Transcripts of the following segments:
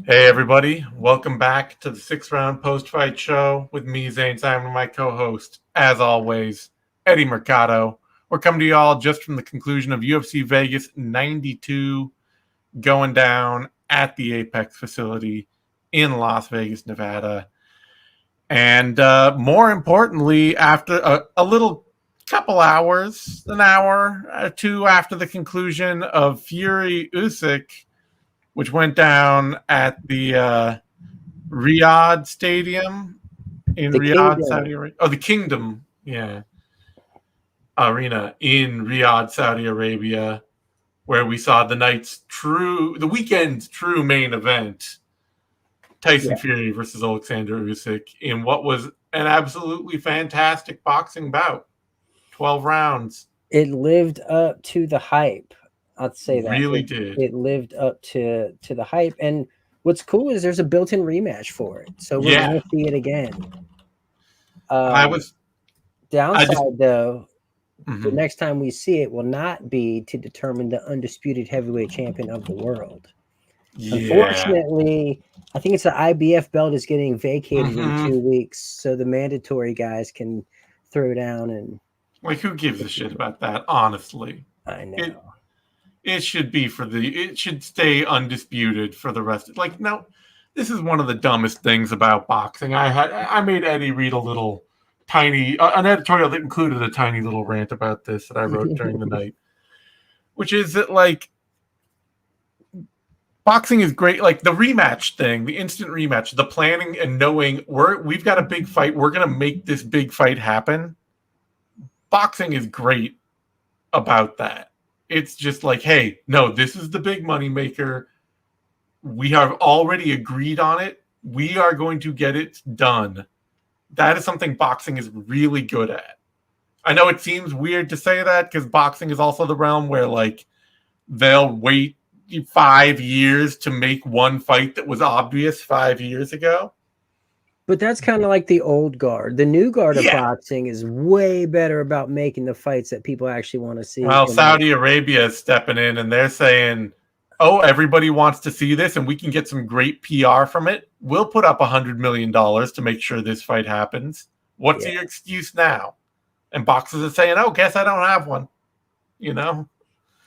Hey everybody, welcome back to the 6th round post-fight show with me, Zane Simon, and my co-host, as always, Eddie Mercado. We're coming to you all just from the conclusion of UFC Vegas 92 going down at the Apex facility in Las Vegas, Nevada. And more importantly, after a little couple hours, an hour or two after the conclusion of Fury Usyk, which went down at the Riyadh Stadium in The Riyadh, Kingdom. Saudi Arabia. Oh, the Kingdom, arena in Riyadh, Saudi Arabia, where we saw the weekend's true main event, Tyson Yeah, Fury versus Alexander Usyk, in what was an absolutely fantastic boxing bout. 12 rounds. it lived up to the hype. I'd say that Really it did. it lived up to the hype. And what's cool is there's a built-in rematch for it, so we're Yeah. gonna see it again. I Um, was, I just, Downside though, the mhm. next time we see it will not be to determine the undisputed heavyweight champion of the world. Yeah. Unfortunately, I think it's the IBF belt is getting vacated in Hmm. 2 weeks, so the mandatory guys can throw down. And Like, who gives a shit about that, honestly? I It know. it should be it should stay undisputed for the rest. Like, no, this is one of the dumbest things about boxing. I made Eddie read a little tiny an editorial that included a tiny little rant about this that I wrote during the night, which is that, like, boxing is great. Like, the rematch thing, the instant rematch, the planning and knowing we've got a big fight, we're gonna make this big fight happen. Boxing is great about that. It's just like, hey, no, this is the big money maker. We have already agreed on it. We are going to get it done. That is something boxing is really good at. I know it seems weird to say that because boxing is also the realm where, like, they'll wait 5 years to make one fight that was obvious 5 years ago. But that's kind of like the old guard. The new guard of Yeah. boxing is way better about making the fights that people actually want to see. Well, And Saudi Arabia is stepping in and they're saying, oh, everybody wants to see this and we can get some great PR from it. We'll put up $100 million to make sure this fight happens. What's yeah, your excuse now? And boxers are saying, oh, guess I don't have one, you know?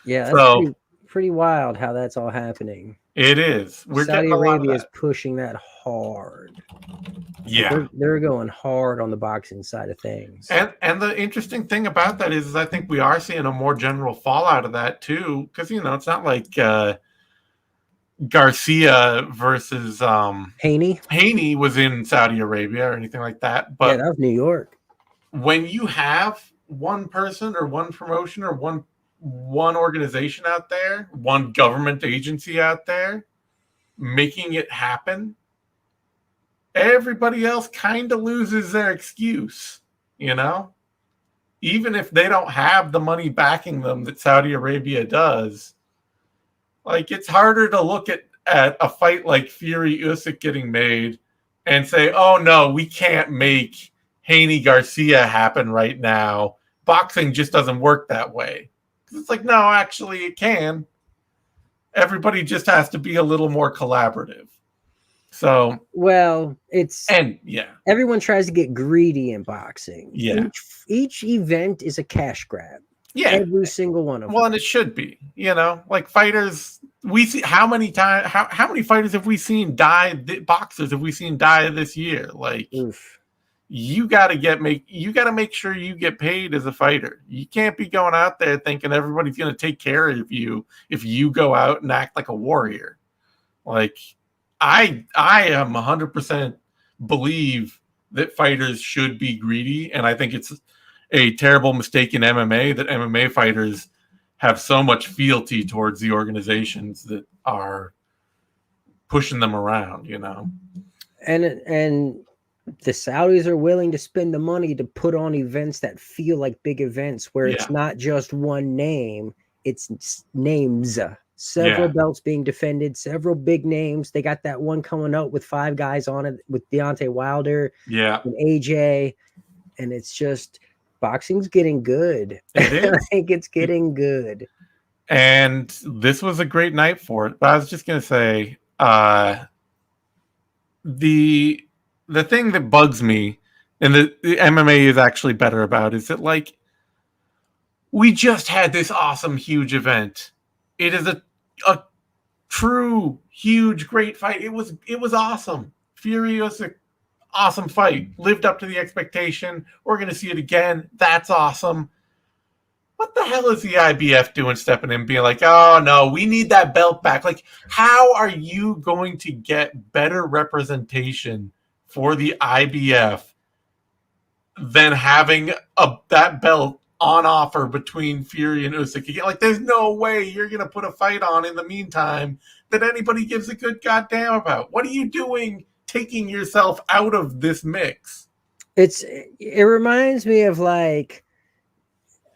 yeah, that's So pretty wild how that's all happening. it is. We're Saudi getting a lot of Arabia is that. pushing that hard. Like Yeah. they're going hard on the boxing side of things. And the interesting thing about that is I think we are seeing a more general fallout of that too. Because, it's not like Garcia versus Haney, Haney was in Saudi Arabia or anything like that. yeah, But that was New York. when you have one person or one promotion or one organization out there, one government agency out there making it happen, everybody else kind of loses their excuse, you know? Even if they don't have the money backing them that Saudi Arabia does, like, it's harder to look at a fight like Fury Usyk getting made and say, oh no, we can't make Haney Garcia happen right now. Boxing just doesn't work that way. It's like, no, actually it can. Everybody just has to be a little more collaborative. So, Well, it's and yeah, everyone tries to get greedy in boxing. yeah, Each event is a cash grab. yeah. Every single one of Well, them. and it should be, like fighters. We see how many fighters have we seen die? Boxers have we seen die this year? Like, Oof. you got to make sure you get paid as a fighter. You can't be going out there thinking everybody's going to take care of you if you go out and act like a warrior. Like, I am 100% believe that fighters should be greedy, and I think it's a terrible mistake in MMA that MMA fighters have so much fealty towards the organizations that are pushing them around. And the Saudis are willing to spend the money to put on events that feel like big events where Yeah. it's not just one name, it's names. Several Yeah. belts being defended, several big names. They got that one coming up with 5 guys on it with Deontay Wilder Yeah. and AJ. And it's just boxing's getting good. It I is. think it's getting good. And this was a great night for it. But I was just going to say, the thing that bugs me, and the MMA is actually better about, is that like we just had this awesome huge event. It is a true huge great fight. It was awesome. Fury was an awesome fight. Lived up to the expectation. We're gonna see it again. That's awesome. What the hell is the IBF doing, stepping in, being like, oh no, we need that belt back? Like, how are you going to get better representation for the IBF than having that belt on offer between Fury and Usyk again? Like, there's no way you're going to put a fight on in the meantime that anybody gives a good goddamn about. What are you doing taking yourself out of this mix? It reminds me of like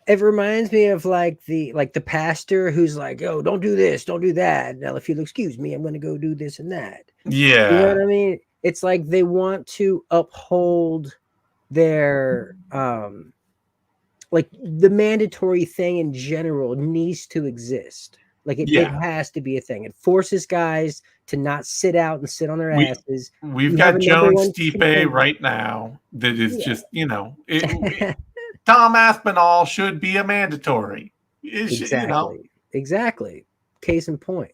the pastor who's like, "Oh, don't do this, don't do that." Now, if you'll excuse me, I'm going to go do this and that. You know Yeah. what I mean? It's like they want to uphold their like the mandatory thing in general needs to exist. Like it Yeah. has to be a thing. It forces guys to not sit out and sit on their asses. We've You have got a number Jones one Stipe contender. right now that is Yeah. just, Tom Aspinall should be a mandatory. Exactly. Case in point.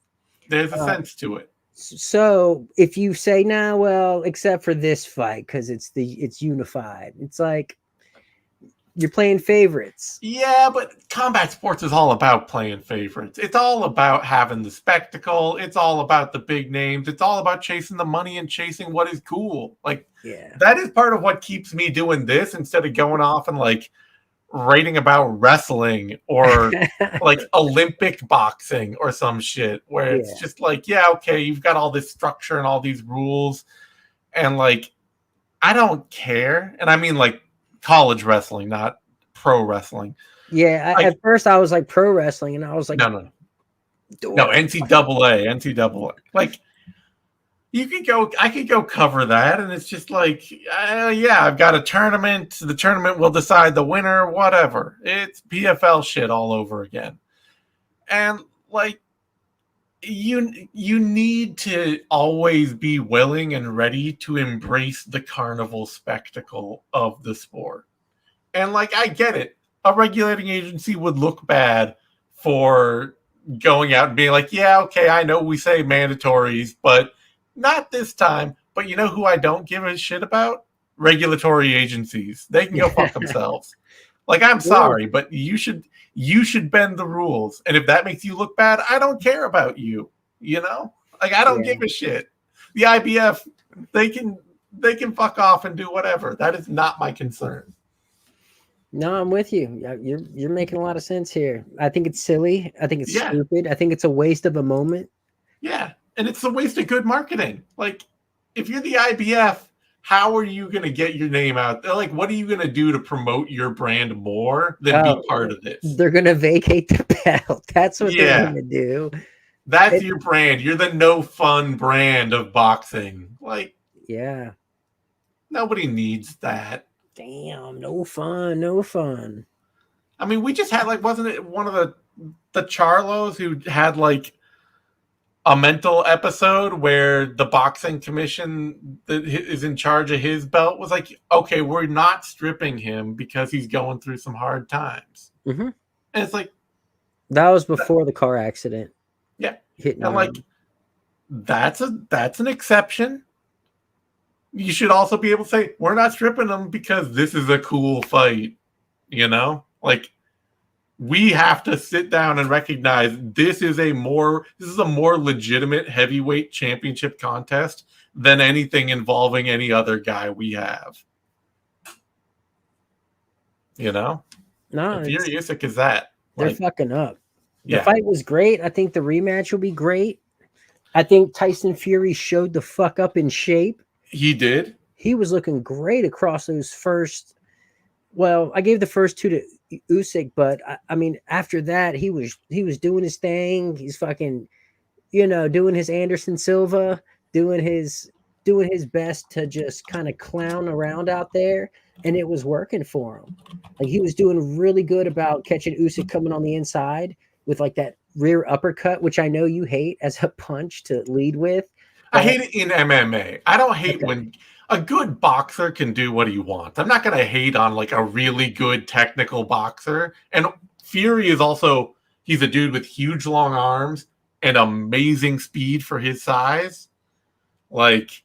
There's a Uh, sense to it. so if you say now, well, except for this fight because it's unified, it's like you're playing favorites. Yeah, but combat sports is all about playing favorites. It's all about having the spectacle. It's all about the big names. It's all about chasing the money and chasing what is cool. Like, Yeah. that is part of what keeps me doing this instead of going off and like writing about wrestling or like Olympic boxing or some shit where it's Yeah. just like, yeah, okay, you've got all this structure and all these rules. And like, I don't care. And I mean like college wrestling, not pro wrestling. Yeah. Like, At first I was like pro wrestling and I was like, no, dork. NCAA. Like, I could go cover that, and it's just like, yeah, I've got a tournament. The tournament will decide the winner, whatever. It's PFL shit all over again. And like, you need to always be willing and ready to embrace the carnival spectacle of the sport. And like, I get it. A regulating agency would look bad for going out and being like, yeah, okay, I know we say mandatories, but not this time. But you know who I don't give a shit about? Regulatory agencies. They can go fuck themselves. Like, I'm sorry, but you should bend the rules. And if that makes you look bad, I don't care about you. Like, I don't give a shit. The IBF, they can fuck off and do whatever. That is not my concern. No, I'm with you. You're making a lot of sense here. I think it's silly. I think it's stupid. I think it's a waste of a moment. Yeah, and it's a waste of good marketing. Like, if you're the IBF, how are you going to get your name out there? Like, what are you going to do to promote your brand more than be part of this? They're going to vacate the belt. That's what they're going to do. That's your brand. You're the no fun brand of boxing. Like, yeah, nobody needs that. Damn, no fun. I mean, we just had, like, wasn't it one of the Charlos who had, like, a mental episode where the boxing commission that is in charge of his belt was like, okay, we're not stripping him because he's going through some hard times. Mm-hmm. And it's like, that was before the car accident. Yeah. Hitting and like, that's an exception. You should also be able to say, we're not stripping them because this is a cool fight. Like, we have to sit down and recognize this is a more legitimate heavyweight championship contest than anything involving any other guy we have. No, Fury Usyk is that. They're fucking up. The Yeah. fight was great. I think the rematch will be great. I think Tyson Fury showed the fuck up in shape. He did. He was looking great across those first. Well, I gave the first two to Usyk, but I mean, after that, he was doing his thing. He's fucking, doing his Anderson Silva, doing his best to just kind of clown around out there, and it was working for him. Like, he was doing really good about catching Usyk coming on the inside with like that rear uppercut, which I know you hate as a punch to lead with. I hate it in MMA. I don't hate Okay. when a good boxer can do what he wants. I'm not going to hate on like a really good technical boxer. And Fury is also, he's a dude with huge long arms and amazing speed for his size. Like,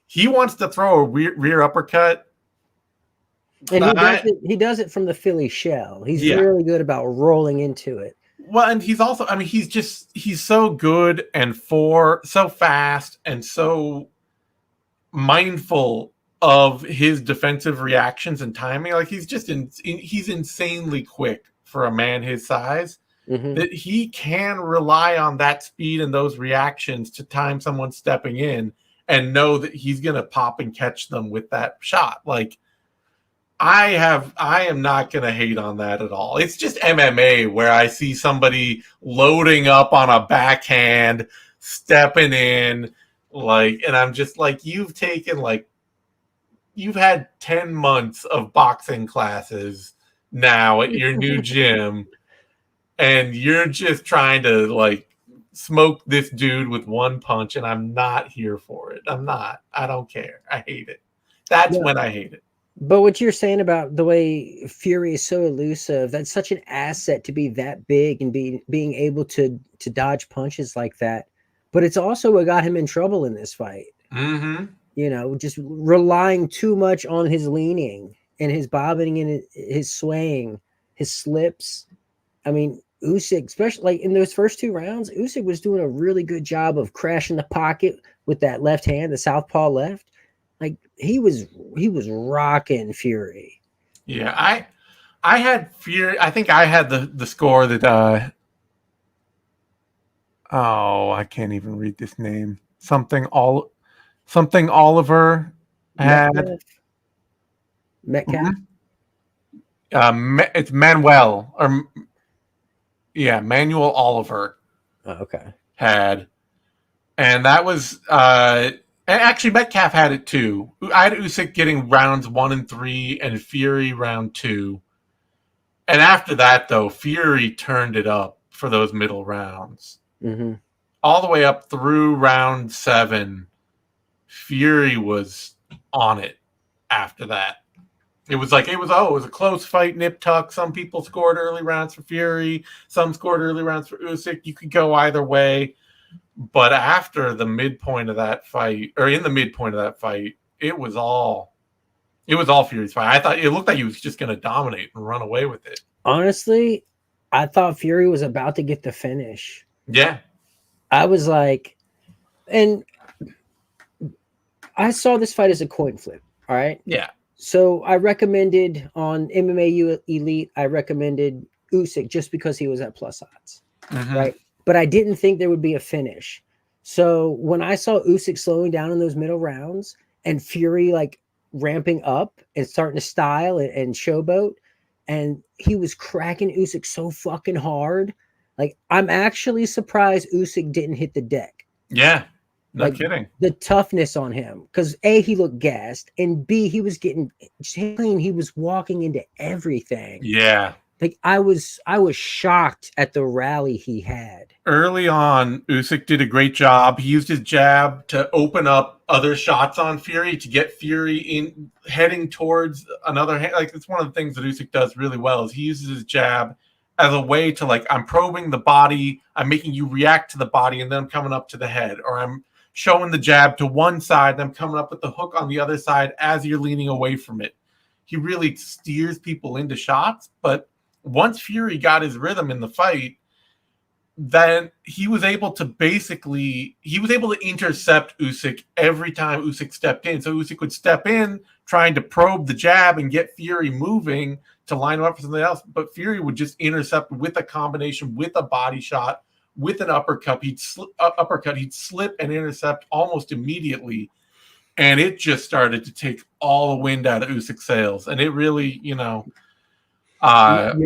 he wants to throw a rear uppercut. And he does it from the Philly shell. He's really good about rolling into it. Well, and he's also, I mean, he's so good and so fast and so mindful of his defensive reactions and timing. Like he's just he's insanely quick for a man his size. That he can rely on that speed and those reactions to time someone stepping in and know that he's going to pop and catch them with that shot. Like I am not going to hate on that at all. It's just MMA where I see somebody loading up on a backhand, stepping in, like, and I'm just like, you've had 10 months of boxing classes now at your new gym, and you're just trying to like smoke this dude with one punch, and I'm not here for it. I'm not. I don't care. I hate it. That's when I hate it. But what you're saying about the way Fury is so elusive, that's such an asset to be that big and being able to dodge punches like that. But it's also what got him in trouble in this fight. You know, just relying too much on his leaning and his bobbing and his swaying, his slips. I mean, Usyk, especially like in those first 2 rounds, Usyk was doing a really good job of crashing the pocket with that left hand, the southpaw left. Like he was rocking Fury. Yeah, I had Fury. I think I had the score that I can't even read this name. Something Oliver had. Metcalf. It's Manuel Manuel Oliver. Oh, okay. Had, and that was and actually Metcalf had it too. I had Usyk getting rounds 1 and 3 and Fury round 2. And after that, though, Fury turned it up for those middle rounds. All the way up through round 7, Fury was on it after that. It was a close fight, nip tuck. Some people scored early rounds for Fury. Some scored early rounds for Usyk. You could go either way. But after the midpoint of that fight, or in the midpoint of that fight, it was all Fury's fight. I thought it looked like he was just going to dominate and run away with it. Honestly, I thought Fury was about to get the finish. Yeah. I was like, and I saw this fight as a coin flip. All right. Yeah. So I recommended on MMA Elite, I recommended Usyk just because he was at plus odds. Right. But I didn't think there would be a finish. So when I saw Usyk slowing down in those middle rounds and Fury like ramping up and starting to style and showboat, and he was cracking Usyk so fucking hard, like I'm actually surprised Usyk didn't hit the deck. Yeah, no kidding. The toughness on him, because A, he looked gassed, and B, he was getting clean. He was walking into everything. Yeah. Like I was shocked at the rally he had. Early on, Usyk did a great job. He used his jab to open up other shots on Fury to get Fury in heading towards another hand. Like it's one of the things that Usyk does really well is he uses his jab as a way to like, I'm probing the body, I'm making you react to the body, and then I'm coming up to the head, or I'm showing the jab to one side and I'm coming up with the hook on the other side as you're leaning away from it. He really steers people into shots, but once Fury got his rhythm in the fight, then he was able to intercept Usyk every time Usyk stepped in. So Usyk would step in trying to probe the jab and get Fury moving to line him up for something else. But Fury would just intercept with a combination, with a body shot, with an uppercut. He'd slip and intercept almost immediately. And it just started to take all the wind out of Usyk's sails. And it really, you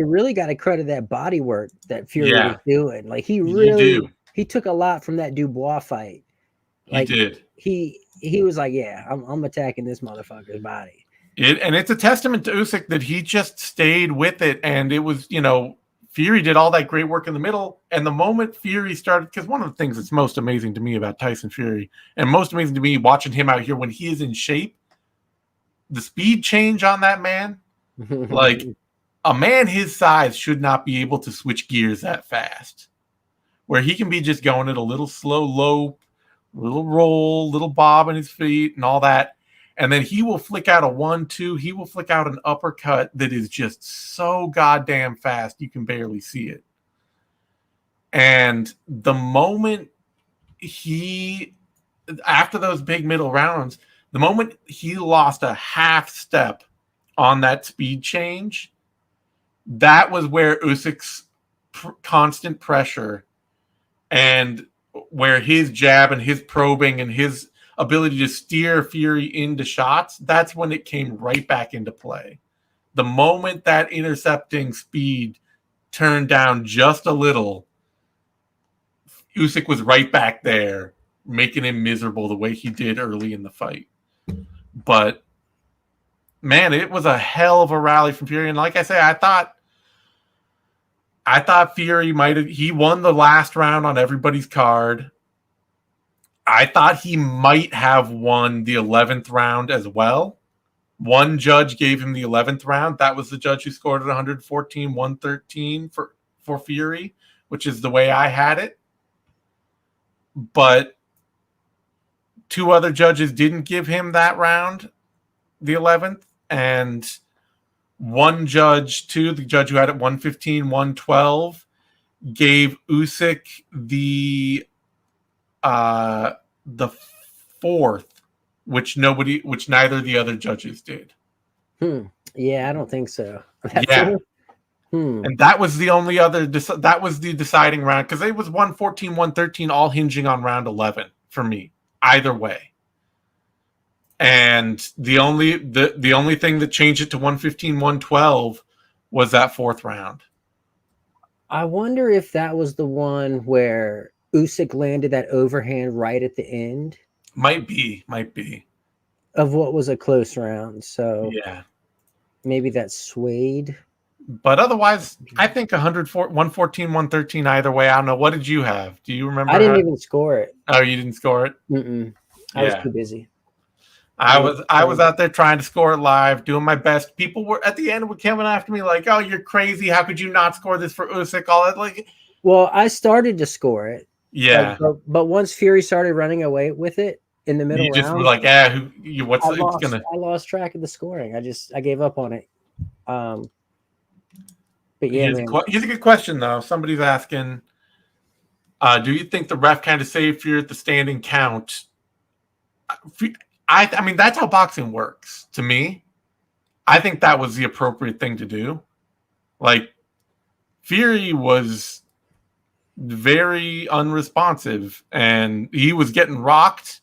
really got to credit that body work that Fury was doing. Like he took a lot from that Dubois fight. Like, he did. He was like, yeah, I'm attacking this motherfucker's body. And it's a testament to Usyk that he just stayed with it. And it was, Fury did all that great work in the middle, and the moment Fury started, because one of the things that's most amazing to me about Tyson Fury, and most amazing to me watching him out here when he is in shape, the speed change on that man, like a man his size should not be able to switch gears that fast. Where he can be just going at a little slow lope, little roll, little bob on his feet and all that. And then he will flick out a 1-2. He will flick out an uppercut that is just so goddamn fast you can barely see it. And the moment after those big middle rounds, the moment he lost a half step on that speed change, that was where Usyk's constant pressure and where his jab and his probing and his ability to steer Fury into shots, that's when it came right back into play. The moment that intercepting speed turned down just a little, Usyk was right back there, making him miserable the way he did early in the fight. But, man, it was a hell of a rally from Fury. And like I say, I thought Fury he won the last round on everybody's card. I thought he might have won the 11th round as well. One judge gave him the 11th round. That was the judge who scored at 114, 113 for Fury, which is the way I had it. But two other judges didn't give him that round, the 11th, and one judge, the judge who had it 115, 112, gave Usyk the fourth, which neither of the other judges did. Yeah, I don't think so. And that was the only other. That was the deciding round because it was 114, 113, all hinging on round 11 for me. Either way. And the only thing that changed it to 115, 112 was that fourth round. I wonder if that was the one where Usyk landed that overhand right at the end. Might be. Of what was a close round. So yeah, maybe that swayed. But otherwise, I think 114, 113 either way. I don't know. What did you have? Do you remember? I didn't even score it. Oh, you didn't score it? I was too busy. I was out there trying to score it live, doing my best. People were at the end were coming after me like, "Oh, you're crazy! How could you not score this for Usyk?" All that like. Well, I started to score it. Yeah. But once Fury started running away with it in the middle you just round, were like, "Yeah, I lost track of the scoring. I gave up on it. But yeah, here's a good question though. Somebody's asking, do you think the ref kind of saved Fury at the standing count? I mean, that's how boxing works to me. I think that was the appropriate thing to do. Like, Fury was very unresponsive and he was getting rocked,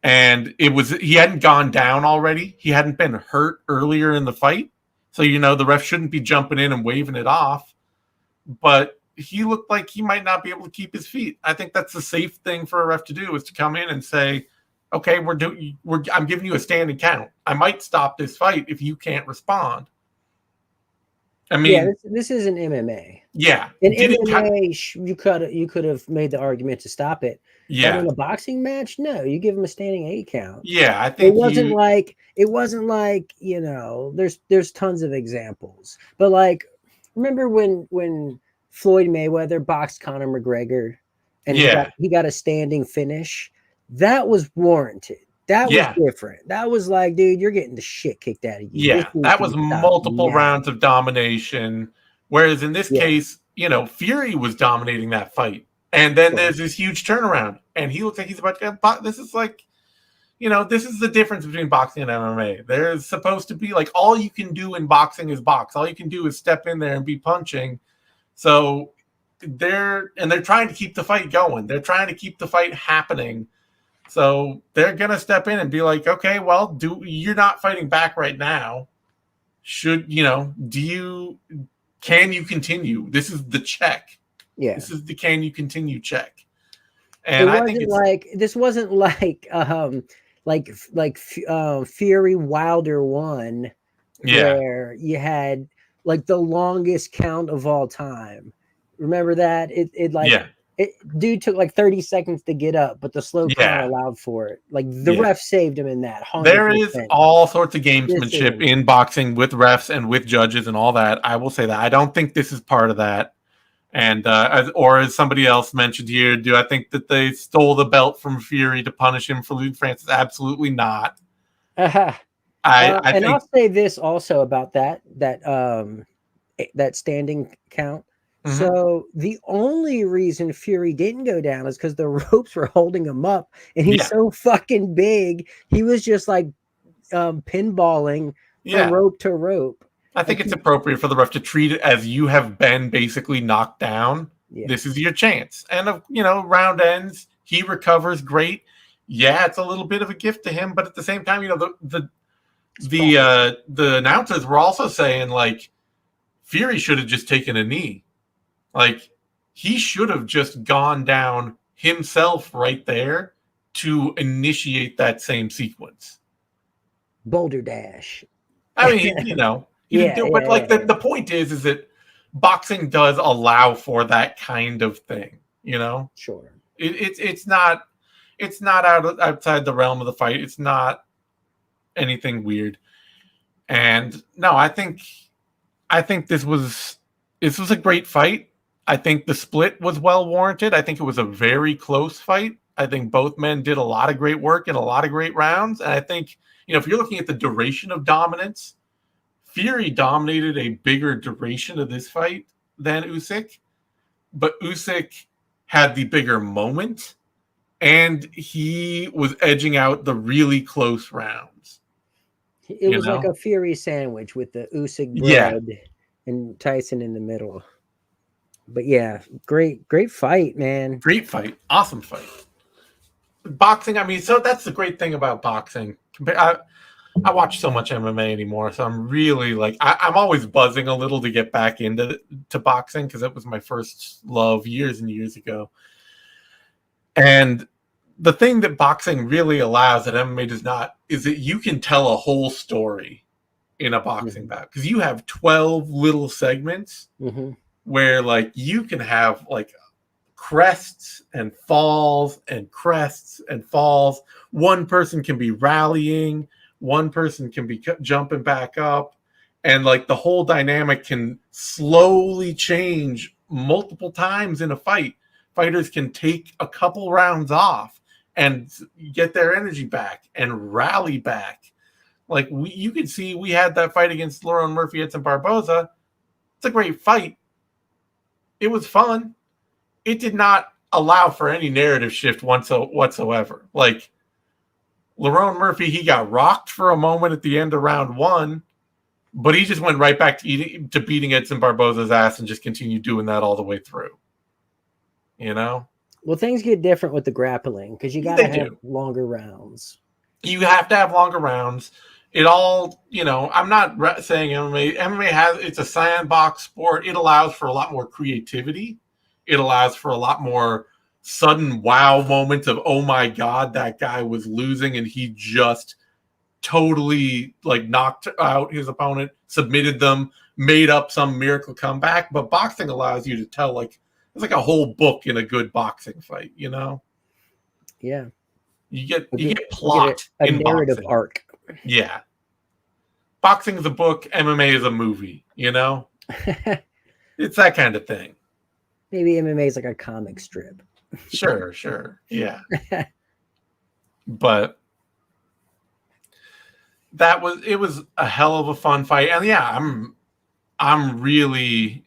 and he hadn't gone down already. He hadn't been hurt earlier in the fight. So, the ref shouldn't be jumping in and waving it off. But he looked like he might not be able to keep his feet. I think that's the safe thing for a ref to do, is to come in and say, okay, I'm giving you a standing count. I might stop this fight if you can't respond. I mean, yeah, this isn't MMA. Yeah. In MMA, you could have made the argument to stop it. Yeah. But in a boxing match, no, you give him a standing 8 count. Yeah, I think it wasn't like, there's tons of examples. But like, remember when Floyd Mayweather boxed Conor McGregor and he got a standing finish? That was warranted. That was different. That was like, dude, you're getting the shit kicked out of you. Yeah, that was multiple rounds of domination. Whereas in this case, Fury was dominating that fight. And then there's this huge turnaround. And he looks like he's about to get... This is like, this is the difference between boxing and MMA. There's supposed to be, like, all you can do in boxing is box. All you can do is step in there and be punching. So they're trying to keep the fight going. They're trying to keep the fight happening. So they're going to step in and be like, okay, well, you're not fighting back right now. Can you continue? This is the check. Yeah. This is the can you continue check. And I think this wasn't like Fury Wilder 1 where you had like the longest count of all time. Remember that? Yeah. Dude took like 30 seconds to get up, but the slow count Yeah. allowed for it. Like the Yeah. ref saved him in that There is 100%. all sorts of This gamesmanship isn't. in boxing with refs and with judges and all that. I will say that. I don't think this is part of that. And as somebody else mentioned here, do I think that they stole the belt from Fury to punish him for losing Francis? Absolutely not. I And think I'll say this also about that standing count. Mhm. So the only reason Fury didn't go down is because the ropes were holding him up, and he's Yeah. so fucking big. He was just like pinballing from Yeah. rope to rope. I Like think it's appropriate for the ref to treat it as you have been basically knocked down. yeah, This is your chance. And round ends, he recovers great. Yeah, it's a little bit of a gift to him, but at the same time, the announcers were also saying like Fury should have just taken a knee. Like he should have just gone down himself right there to initiate that same sequence. Boulder Dash. I mean, he didn't Yeah, do it, yeah, but like yeah. the point is that boxing does allow for that kind of thing. Sure. It's not outside the realm of the fight. It's not anything weird. And no, I think this was a great fight. I think the split was well warranted. I think it was a very close fight. I think both men did a lot of great work in a lot of great rounds. And I think, if you're looking at the duration of dominance, Fury dominated a bigger duration of this fight than Usyk, but Usyk had the bigger moment, and he was edging out the really close rounds. It was like a Fury sandwich with the Usyk Yeah. bread and Tyson in the middle. But yeah, great fight, man. Great fight. Awesome fight. Boxing, I mean, so that's the great thing about boxing. I watch so much MMA anymore, so I'm really like I'm always buzzing a little to get back into boxing because it was my first love years and years ago. And the thing that boxing really allows that MMA does not is that you can tell a whole story in a boxing bout because you have 12 little segments where like you can have like crests and falls and crests and falls. One person can be rallying, one person can be jumping back up, and like the whole dynamic can slowly change multiple times in a fight. Fighters can take a couple rounds off and get their energy back and rally back. Like you could see we had that fight against Lerone Murphy Edson Barboza. It's a great fight. It was fun. It did not allow for any narrative shift whatsoever. Like Lerone Murphy, he got rocked for a moment at the end of round one, but he just went right back to beating Edson Barboza's ass and just continued doing that all the way through. Well, things get different with the grappling because you got to have longer rounds. You have to have longer rounds. It all, I'm not saying MMA it's a sandbox sport. It allows for a lot more creativity. It allows for a lot more sudden wow moments of, oh my God, that guy was losing and he just totally like knocked out his opponent, submitted them, made up some miracle comeback. But boxing allows you to tell like, it's like a whole book in a good boxing fight, Yeah. You get plot a in narrative boxing. arc. Yeah. Boxing is a book, MMA is a movie, It's that kind of thing. Maybe MMA is like a comic strip. Sure. Yeah. But it was a hell of a fun fight. And yeah, I'm really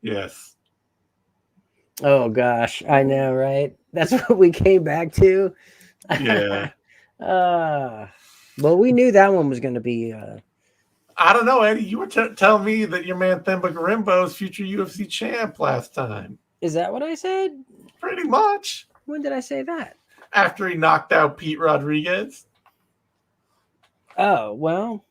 Yes. Oh gosh, I know, right? That's what we came back to. Yeah. Well, we knew that one was going to be. I don't know, Eddie. You were telling me that your man Themba Gorimbo is future UFC champ last time. Is that what I said? Pretty much. When did I say that? After he knocked out Pete Rodriguez. Oh, well.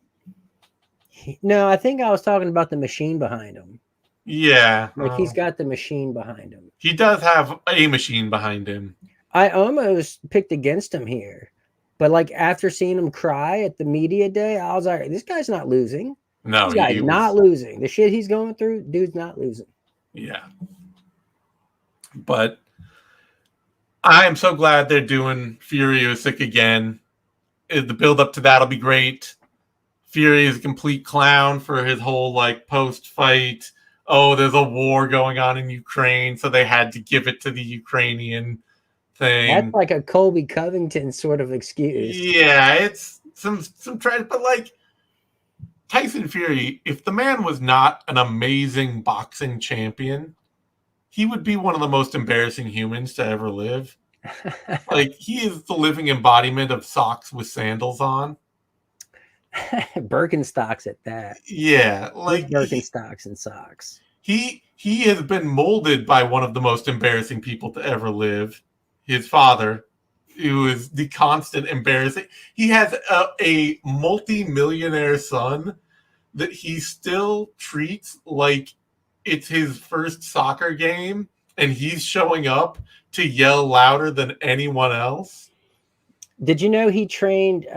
No, I think I was talking about the machine behind him. Yeah. Like he's got the machine behind him. He does have a machine behind him. I almost picked against him here. But like after seeing him cry at the media day, I was like, this guy's not losing. No, This guy's he not was. losing. The shit he's going through, dude's not losing. Yeah. But I am so glad they're doing Fury Usyk again. The build up to that'll be great. Fury is a complete clown for his whole like post fight. Oh, there's a war going on in Ukraine, so they had to give it to the Ukrainian That's thing. like a Colby Covington sort of excuse. Yeah, it's some try, but like Tyson Fury, if the man was not an amazing boxing champion, he would be one of the most embarrassing humans to ever live. Like he is the living embodiment of socks with sandals on. Birkenstocks at that. Yeah, Big like Birkenstocks and socks. he has been molded by one of the most embarrassing people to ever live, his father, who is the constant embarrassing. He has a multi-millionaire son that he still treats like it's his first soccer game, and he's showing up to yell louder than anyone else. Did you know he trained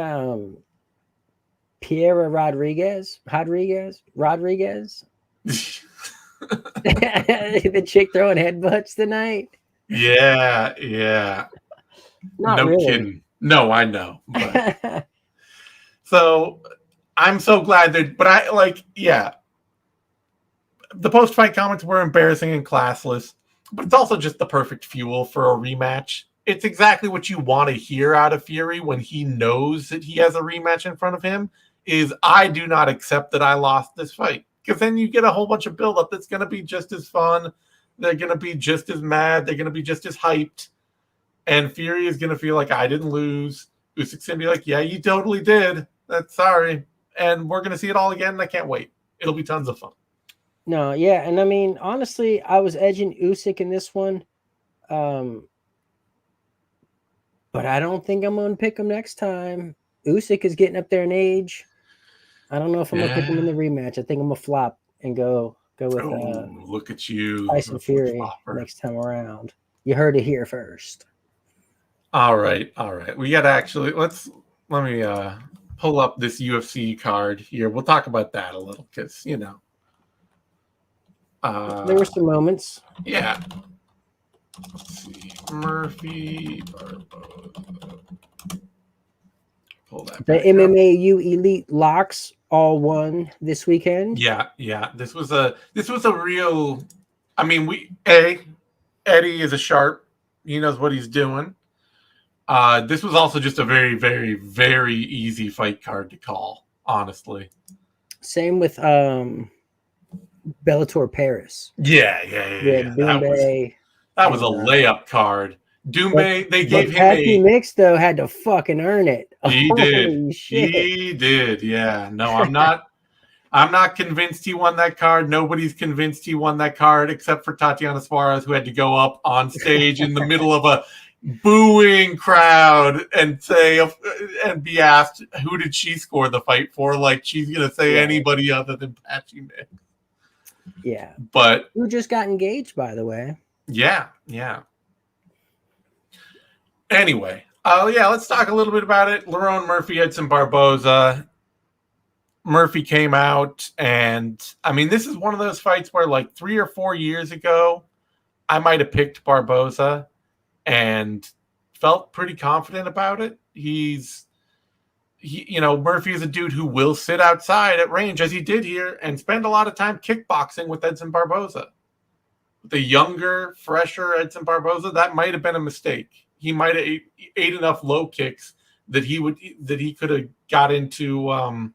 Piera Rodriguez? The chick throwing headbutts tonight? Yeah. Not No really. kidding. No, I know. But so I'm so glad that, but I like, yeah. The post fight comments were embarrassing and classless, but it's also just the perfect fuel for a rematch. It's exactly what you want to hear out of Fury when he knows that he has a rematch in front of him. Is I do not accept that I lost this fight, because then you get a whole bunch of buildup that's going to be just as fun. They're going to be just as mad. They're going to be just as hyped. And Fury is going to feel like I didn't lose. Usyk's going to be like, yeah, you totally did. That's sorry. And we're going to see it all again. And I can't wait. It'll be tons of fun. No, yeah. And I mean, honestly, I was edging Usyk in this one. But I don't think I'm going to pick him next time. Usyk is getting up there in age. I don't know if I'm going to pick him in the rematch. I think I'm going to flop and go with look at you, Tyson Fury next time around. You heard it here first. All right. We got to actually let me pull up this UFC card here. We'll talk about that a little because there were some moments. Yeah. Let's see, Murphy, Barboza. Pull that. The MMAU Elite locks all won this weekend. Yeah. This was a real. I mean, Eddie is a sharp. He knows what he's doing. This was also just a very, very, very easy fight card to call, honestly. Same with Bellator Paris. Yeah. That was a layup card. Doumbé, they gave him Patty Mix though had to fucking earn it. He did. Shit. He did. Yeah. No, I'm not convinced he won that card. Nobody's convinced he won that card except for Tatiana Suarez, who had to go up on stage in the middle of a booing crowd and be asked who did she score the fight for, like she's gonna say anybody other than Patty Mix. Yeah, but who just got engaged, by the way. Yeah. Anyway, let's talk a little bit about it. Lerone Murphy, Edson Barboza. Murphy came out, and I mean, this is one of those fights where, like 3 or 4 years ago, I might have picked Barboza and felt pretty confident about it. Murphy is a dude who will sit outside at range, as he did here, and spend a lot of time kickboxing with Edson Barboza. The younger, fresher Edson Barboza, that might have been a mistake. He might have ate enough low kicks that he could have got into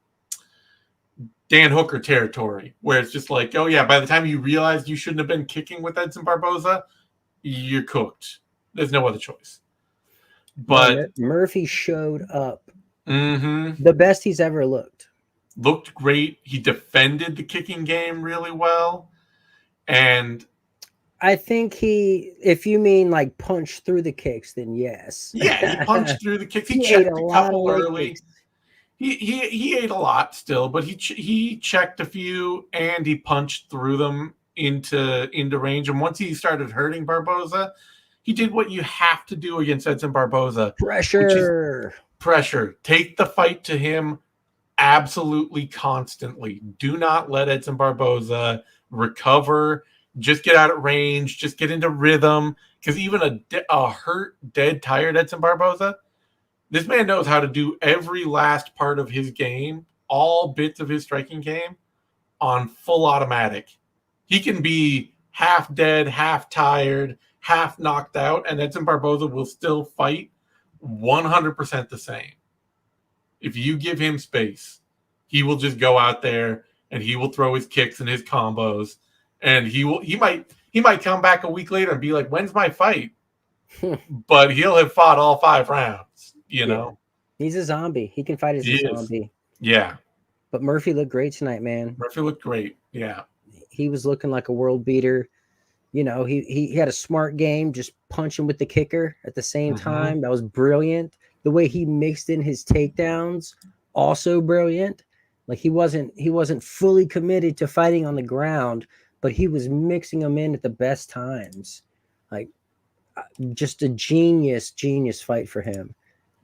Dan Hooker territory, where it's just like, oh yeah, by the time you realize you shouldn't have been kicking with Edson Barboza, you're cooked. There's no other choice. But Murphy showed up. Mm-hmm. The best he's ever looked. Looked great. He defended the kicking game really well. And I think if you mean like punch through the kicks, then yes. Yeah, he punched through the kicks. He checked a couple early. He ate a lot still, but he checked a few and he punched through them into range. And once he started hurting Barboza, he did what you have to do against Edson Barboza. Pressure. pressure. Take the fight to him absolutely constantly. Do not let Edson Barboza recover. Just get out of range. Just get into rhythm. Because even a hurt, dead, tired Edson Barboza, this man knows how to do every last part of his game, all bits of his striking game, on full automatic. He can be half dead, half tired, half knocked out, and Edson Barboza will still fight 100% the same. If you give him space, he will just go out there and he will throw his kicks and his combos, and he might come back a week later and be like, "When's my fight?" But he'll have fought all 5 rounds. You know, he's a zombie. He can fight as a zombie. Yeah. But Murphy looked great tonight, man. Murphy looked great. Yeah. He was looking like a world beater. You know, he had a smart game, just punching with the kicker at the same time. That was brilliant. The way he mixed in his takedowns, also brilliant. Like he wasn't fully committed to fighting on the ground, but he was mixing them in at the best times. Like just a genius fight for him.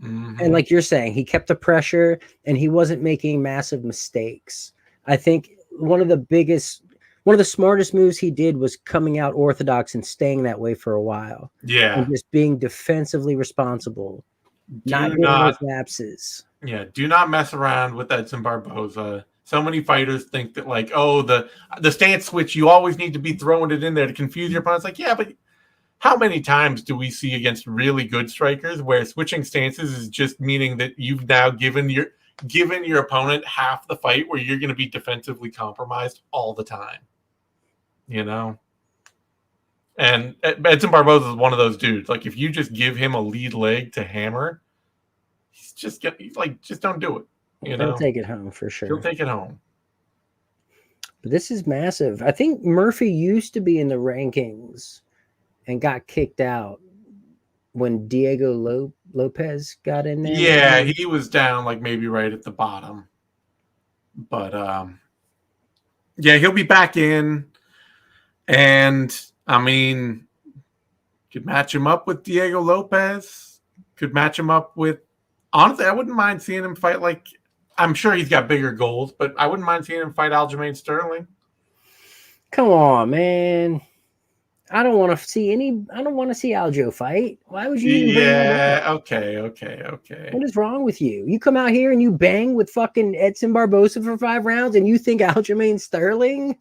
And like you're saying, he kept the pressure and he wasn't making massive mistakes. I think one of the smartest moves he did was coming out orthodox and staying that way for a while. Yeah. And just being defensively responsible. Not getting those lapses. Yeah, do not mess around with Edson Barboza. So many fighters think that, like, oh, the stance switch, you always need to be throwing it in there to confuse your opponent. It's like, yeah, but how many times do we see against really good strikers where switching stances is just meaning that you've now given your opponent half the fight where you're going to be defensively compromised all the time, you know? And Edson Barboza is one of those dudes. Like, if you just give him a lead leg to hammer, he's just don't do it. You know, he'll take it home for sure. He'll take it home. But this is massive. I think Murphy used to be in the rankings and got kicked out when Diego Lopez got in there. Yeah, he was down like maybe right at the bottom. But yeah, he'll be back in. And I mean, could match him up with Diego Lopez. Could match him up with, honestly, I wouldn't mind seeing him fight, like, I'm sure he's got bigger goals, but I wouldn't mind seeing him fight Aljamain Sterling. Come on, man. I don't want to see Aljo fight. Why would you even bring that up? Okay. What is wrong with you? You come out here and you bang with fucking Edson Barboza for 5 rounds and you think Aljamain Sterling?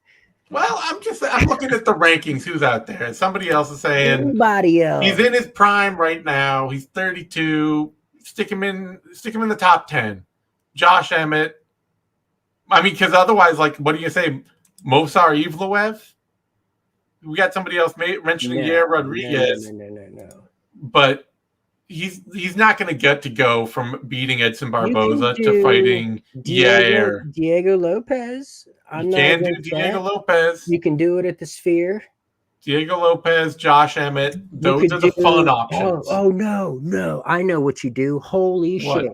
Well, I'm looking at the rankings. Who's out there? Somebody else is saying anybody else. He's in his prime right now. He's 32. Stick him in the top 10. Josh Emmett. I mean, because otherwise, like, what do you say? Mosar Evloev? We got somebody else mentioning Yair Rodriguez. No. But he's not going to get to go from beating Edson Barboza to fighting Yair. Diego Lopez. You can do Diego Lopez. You can do it at the Sphere. Diego Lopez, Josh Emmett. Those are the fun options. Oh, no. I know what you do. Holy shit.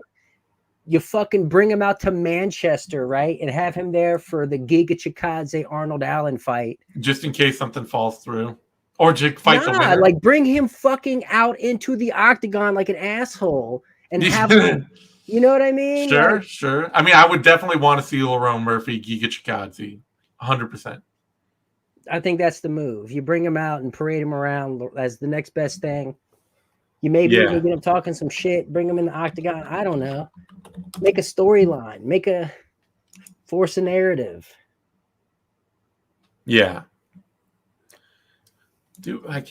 You fucking bring him out to Manchester, right? And have him there for the Giga Chikadze Arnold Allen fight. Just in case something falls through. Or to fight the winner. Like, bring him fucking out into the octagon like an asshole and have him, you know what I mean? Sure. I mean, I would definitely want to see Lerone Murphy, Giga Chikadze. 100%. I think that's the move. You bring him out and parade him around as the next best thing. You maybe even get him talking some shit, bring him in the octagon. I don't know. Make a storyline. Force a narrative. Yeah. I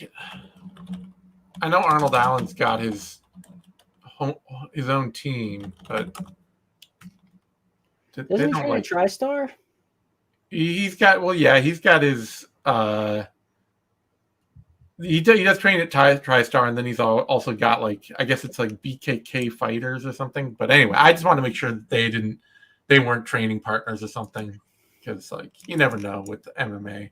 know Arnold Allen's got his own team, but doesn't he train a TriStar? He's got his he does train at TriStar, and then he's also got, like, I guess it's like BKK fighters or something. But anyway, I just want to make sure that they weren't training partners or something, because, like, you never know with the MMA.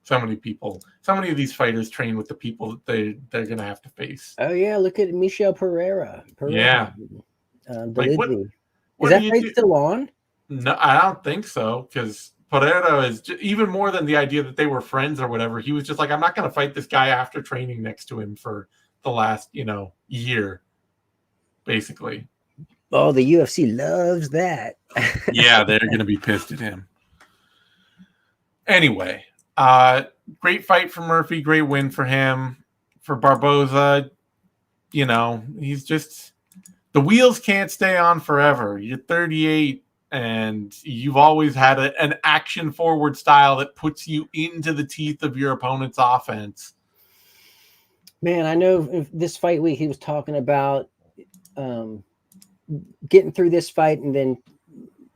So many of these fighters train with the people that they're gonna have to face. Oh yeah, look at Michel Pereira. Yeah. Is that fight still on? No, I don't think so, because Pereira is even more than the idea that they were friends or whatever. He was just like, I'm not going to fight this guy after training next to him for the last, year. basically. Oh, the UFC loves that. Yeah, they're going to be pissed at him. Anyway, great fight for Murphy. Great win for him. For Barboza, he's just the wheels can't stay on forever. You're 38, and you've always had an action-forward style that puts you into the teeth of your opponent's offense. Man, I know this fight week he was talking about getting through this fight and then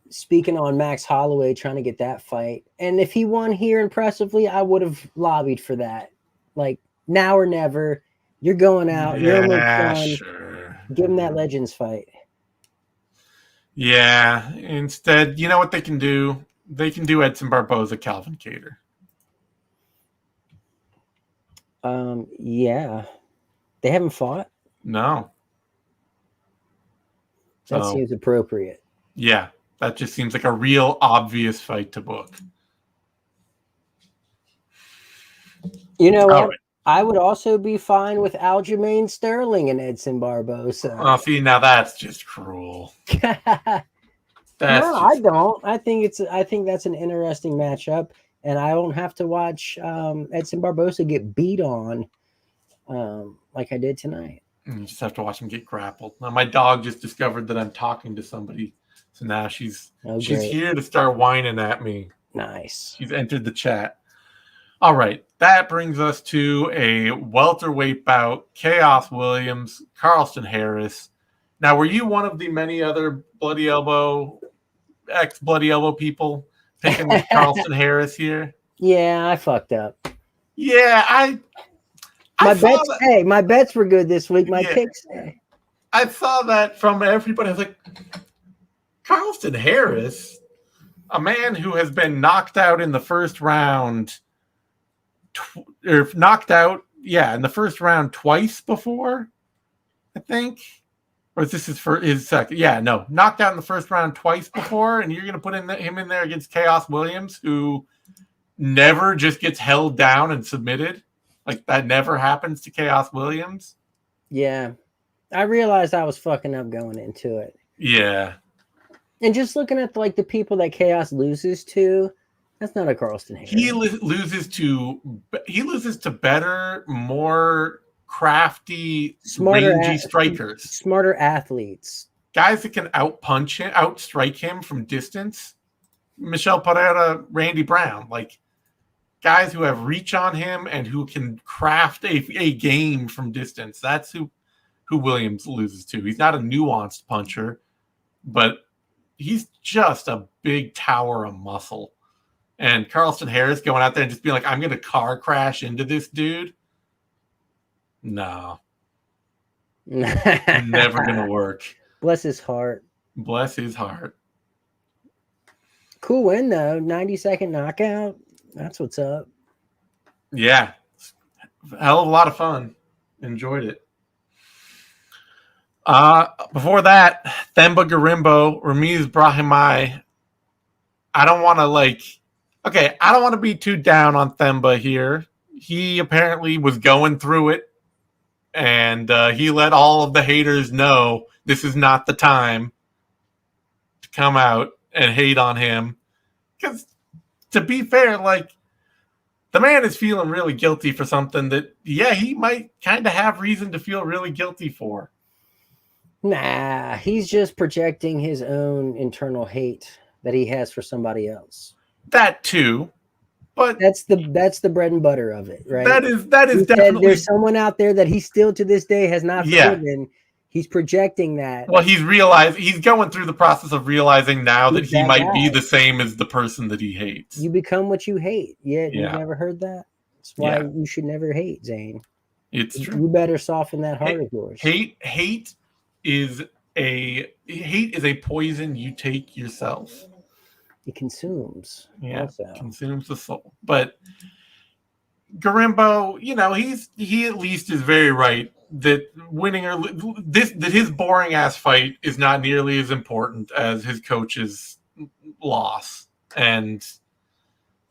speaking on Max Holloway trying to get that fight. And if he won here impressively, I would have lobbied for that. Like, now or never. You're going out. You're almost done. Sure. Give him that Legends fight. Yeah. Instead, you know what they can do? They can do Edson Barboza, Calvin Kattar. Yeah. They haven't fought? No. That seems appropriate. Yeah. That just seems like a real obvious fight to book. You know what? Right. I would also be fine with Aljamain Sterling and Edson Barboza. Oh, see, now that's just cruel. I don't. I think that's an interesting matchup, and I won't have to watch Edson Barboza get beat on like I did tonight. You just have to watch him get grappled. Now, my dog just discovered that I'm talking to somebody, so now she's here to start whining at me. Nice. She's entered the chat. All right, that brings us to a welterweight bout. Chaos Williams, Carlston Harris. Now, were you one of the many other ex-Bloody Elbow people picking Carlston Harris here? Yeah, I fucked up. Yeah, my bets were good this week. My picks. I saw that from everybody. I was like, Carlston Harris, a man who has been knocked out in the first round, in the first round twice before, I think. Or is this his second? Yeah, no. Knocked out in the first round twice before, and you're going to put him in there against Chaos Williams, who never just gets held down and submitted. Like, that never happens to Chaos Williams. Yeah. I realized I was fucking up going into it. Yeah. And just looking at, the people that Chaos loses to, that's not a Carlston Harris. He loses to better, more crafty, rangy strikers. Smarter athletes. Guys that can outstrike him from distance. Michel Pereira, Randy Brown. Like, guys who have reach on him and who can craft a game from distance. That's who Williams loses to. He's not a nuanced puncher, but he's just a big tower of muscle. And Carlston Harris going out there and just being like, I'm going to car crash into this dude. No. Never going to work. Bless his heart. Bless his heart. Cool win, though. 90-second knockout. That's what's up. Yeah. Hell of a lot of fun. Enjoyed it. Before that, Themba Gorimbo, Ramiz Brahimaj. I don't want to be too down on Themba here. He apparently was going through it, and he let all of the haters know this is not the time to come out and hate on him. Because, to be fair, the man is feeling really guilty for something that, he might kind of have reason to feel really guilty for. Nah, he's just projecting his own internal hate that he has for somebody else. That too, but that's the bread and butter of it, right? That is definitely. There's someone out there that he still to this day has not forgiven. He's projecting that. Well, he's going through the process of realizing now that he might be the same as the person that he hates. You become what you hate. You've never heard that? That's why you should never hate, Zane. It's true. You better soften that heart of yours. Hate is a poison you take yourself. It consumes. Yeah, consumes the soul. But Gorimbo, he at least is very right that winning that his boring ass fight is not nearly as important as his coach's loss, and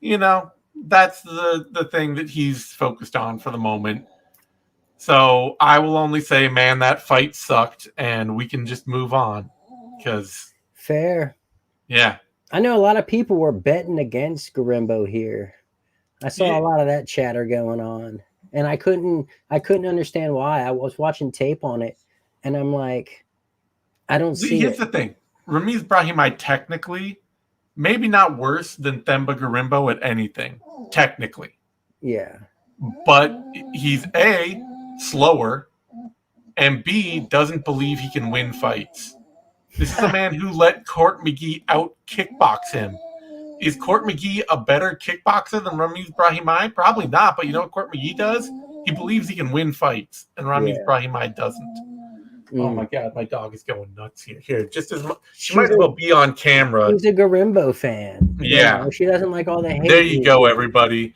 that's the thing that he's focused on for the moment. So I will only say, man, that fight sucked, and we can just move on. Because, Fair. yeah. I know a lot of people were betting against Garimbo here. I saw a lot of that chatter going on, and I couldn't understand why. I was watching tape on it, and I'm like, I don't see Here's it. the thing. Ramiz Brahimaj technically, maybe not worse than Themba Garimbo at anything, technically. Yeah. But he's A, slower, and B, doesn't believe he can win fights. This is a man who let Court McGee out kickbox him. Is Court McGee a better kickboxer than Ramiz Brahimaj? Probably not, but you know what Court McGee does? He believes he can win fights, and Ramiz Brahimaj doesn't. Oh my God, my dog is going nuts here. Here, just as much, she might as well be on camera. She's a Garimbo fan. Yeah. You know, she doesn't like all the hate. There you go, everybody.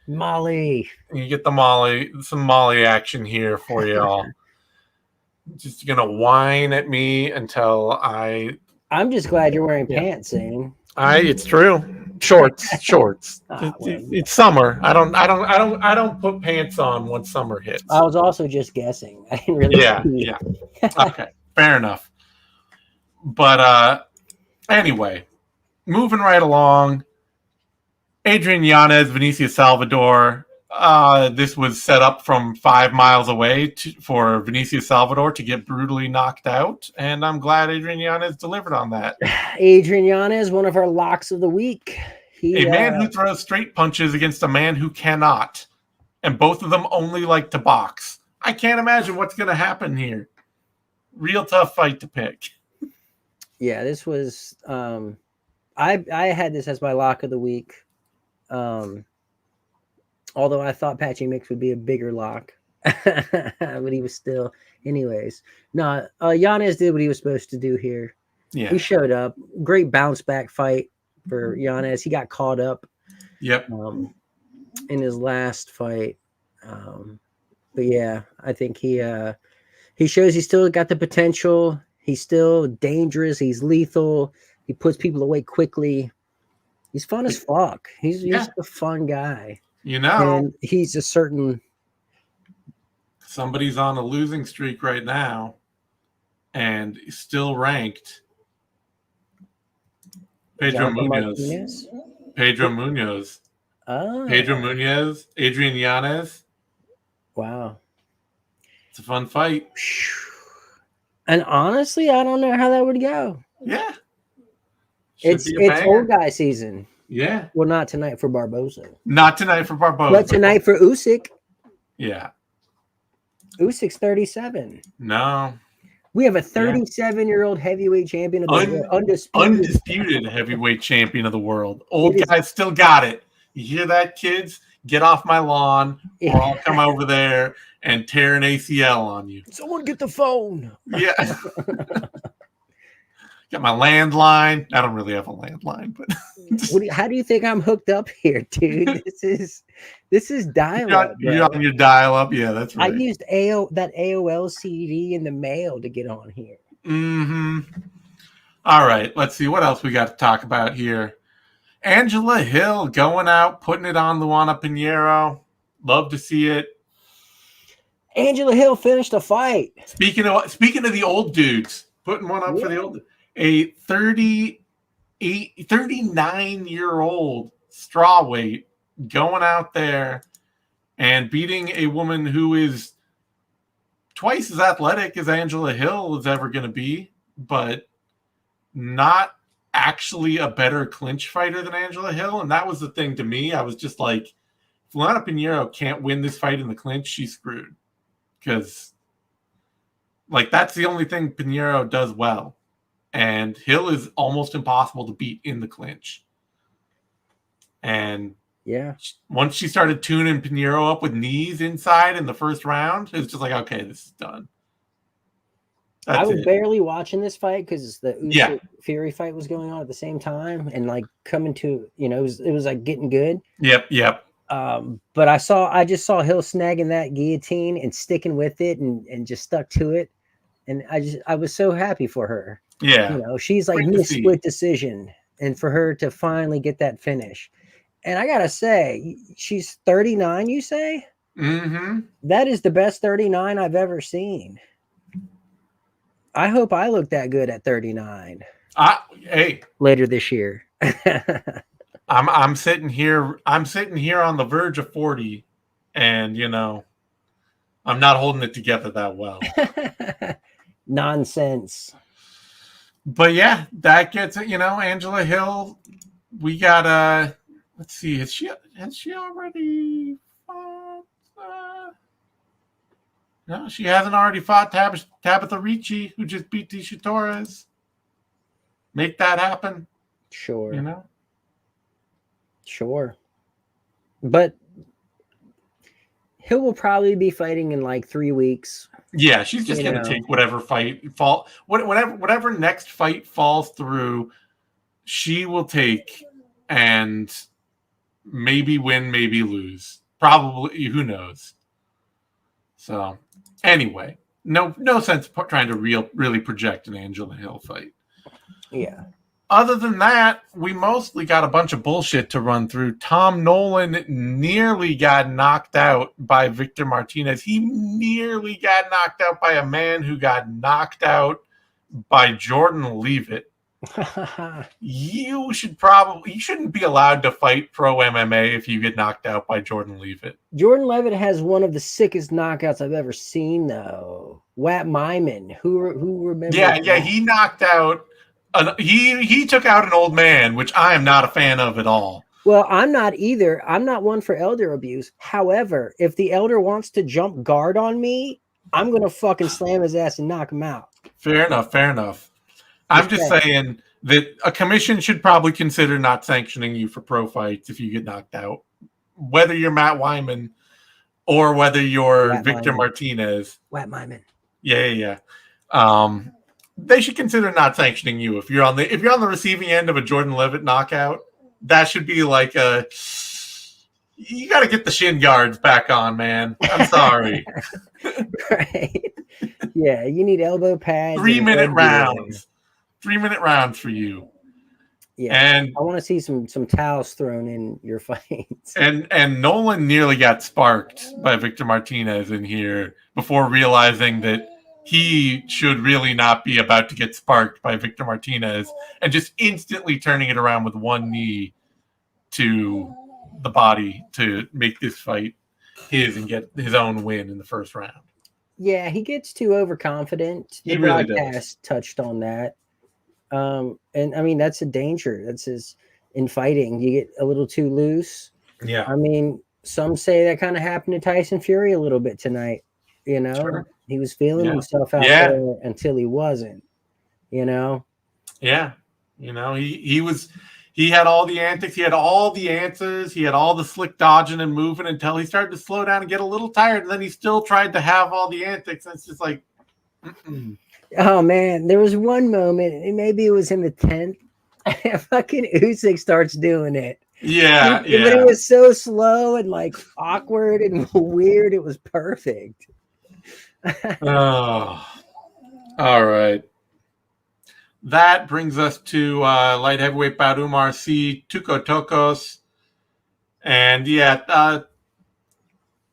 Molly. You get the some Molly action here for you all. Just gonna whine at me until I'm just glad you're wearing pants, Zane. It's true. Shorts. It's summer. I don't put pants on when summer hits. I was also just guessing. I didn't really. Yeah. Okay, fair enough. But anyway, moving right along. Adrian Yanez, Vinicius Salvador. This was set up from 5 miles away for Vinicius Salvador to get brutally knocked out, and I'm glad Adrian Yanez delivered on that. Adrian Yanez, one of our locks of the week. A man who throws straight punches against a man who cannot, and both of them only like to box. I can't imagine what's going to happen here. Real tough fight to pick. Yeah, this was. I had this as my lock of the week. Although I thought Patchy Mix would be a bigger lock, but he was still. Anyways, no, Yanez did what he was supposed to do here. Yeah, he showed up. Great bounce back fight for Yanez. He got caught up. Yep. In his last fight, but yeah, I think he shows he's still got the potential. He's still dangerous. He's lethal. He puts people away quickly. He's fun as fuck. He's a fun guy. You know, and he's a certain. Somebody's on a losing streak right now, and still ranked. Pedro Munoz. Pedro Munoz. Oh. Pedro Munoz. Adrian Yanez. Wow. It's a fun fight. And honestly, I don't know how that would go. Yeah. It's old guy season. Yeah. Well, not tonight for Barboza. Not tonight for Barboza. But tonight for Usyk. Yeah. Usyk's 37. No. We have a 37-year-old heavyweight champion of the world. Undisputed heavyweight champion of the world. Old guys still got it. You hear that, kids? Get off my lawn, or I'll come over there and tear an ACL on you. Someone get the phone. Yeah. Got my landline. I don't really have a landline, but how do you think I'm hooked up here, dude? This is dial-up. You're on your dial-up. Yeah, that's right. I used that AOL CD in the mail to get on here. Mm-hmm. All right, let's see what else we got to talk about here. Angela Hill going out, putting it on Luana Pinheiro. Love to see it. Angela Hill finished a fight. Speaking of the old dudes, putting one up for the old. A 39-year-old strawweight going out there and beating a woman who is twice as athletic as Angela Hill is ever going to be, but not actually a better clinch fighter than Angela Hill. And that was the thing to me. I was just like, if Luana Pinheiro can't win this fight in the clinch, she's screwed. Because, that's the only thing Pinheiro does well. And Hill is almost impossible to beat in the clinch. And once she started tuning Pinheiro up with knees inside in the first round, it was just like, okay, this is done. I was barely watching this fight because the Usyk Fury fight was going on at the same time, and coming to it was like getting good. Yep. But I just saw Hill snagging that guillotine and sticking with it and just stuck to it, and I was so happy for her. Yeah, she's like a split decision, and for her to finally get that finish. And I gotta say, she's 39. You say? Mm-hmm. That is the best 39 I've ever seen. I hope I look that good at 39 Hey, later this year. I'm sitting here. I'm sitting here on the verge of 40, and I'm not holding it together that well. Nonsense. But yeah, that gets it. Angela Hill. We got let's see. Has she already fought? No, she hasn't already fought Tabitha Ricci, who just beat Tisha Torres. Make that happen. Sure. Sure. But Hill will probably be fighting in like 3 weeks. Yeah, she's just going to take whatever whatever next fight falls through, she will take and maybe win, maybe lose. Probably, who knows? So, anyway, no sense trying to really project an Angela Hill fight. Yeah. Other than that, we mostly got a bunch of bullshit to run through. Tom Nolan nearly got knocked out by Victor Martinez. He nearly got knocked out by a man who got knocked out by Jordan Leavitt. You shouldn't be allowed to fight pro MMA if you get knocked out by Jordan Leavitt. Jordan Leavitt has one of the sickest knockouts I've ever seen, though. Wat Myman, who remembers? Yeah, he knocked out. He took out an old man, which I am not a fan of at all. Well, I'm not either. I'm not one for elder abuse. However, if the elder wants to jump guard on me, I'm going to fucking slam his ass and knock him out. Fair enough. I'm just saying that a commission should probably consider not sanctioning you for pro fights if you get knocked out. Whether you're Matt Wyman or whether you're Victor Martinez. Wat Myman. Yeah. They should consider not sanctioning you if you're on the receiving end of a Jordan Leavitt knockout. That should be like you got to get the shin guards back on, man. I'm sorry. Right. Yeah, you need elbow pads. 3-minute rounds. 3-minute rounds for you. Yeah, and I want to see some towels thrown in your fights. And Nolan nearly got sparked by Victor Martinez in here before realizing that he should really not be about to get sparked by Victor Martinez, and just instantly turning it around with one knee to the body to make this fight his and get his own win in the first round. Yeah, he gets too overconfident. He really does. Touched on that. And I mean, that's a danger. That's in fighting. You get a little too loose. Yeah. I mean, some say that kind of happened to Tyson Fury a little bit tonight. Sure. He was feeling himself out there until he wasn't, Yeah. He had all the antics. He had all the answers. He had all the slick dodging and moving until he started to slow down and get a little tired. And then he still tried to have all the antics. And it's just like, oh man, there was one moment, and maybe it was in the 10th. Fucking Usyk starts doing it. Yeah. But it was so slow and like awkward and weird. It was perfect. Oh, all right. That brings us to light heavyweight bout Umar C. Tuko Tokos. And Tuko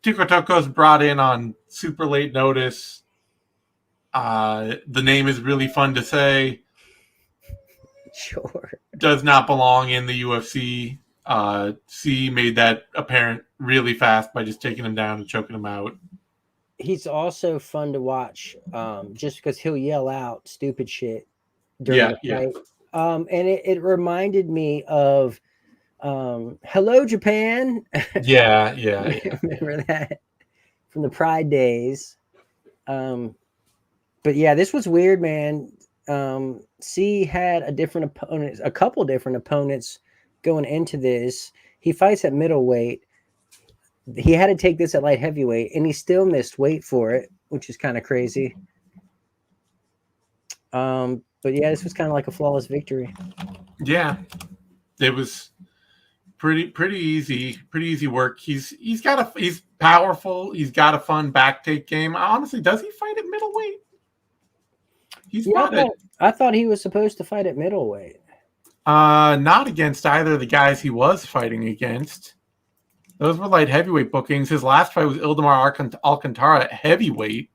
Tokos brought in on super late notice. The name is really fun to say. Sure. Does not belong in the UFC. C made that apparent really fast by just taking him down and choking him out. He's also fun to watch, just because he'll yell out stupid shit during the fight. And it reminded me of Hello Japan. Yeah. Remember that from the Pride days. But yeah, this was weird, man. C had a couple different opponents going into this. He fights at middleweight. He had to take this at light heavyweight, and he still missed weight for it, which is kind of crazy. But yeah, this was kind of like a flawless victory. Yeah, it was pretty easy work. He's powerful. He's got a fun back take game. Honestly, does he fight at middleweight? I thought he was supposed to fight at middleweight. Not against either of the guys he was fighting against. Those were light heavyweight bookings. His last fight was Ildemar Alcantara at heavyweight.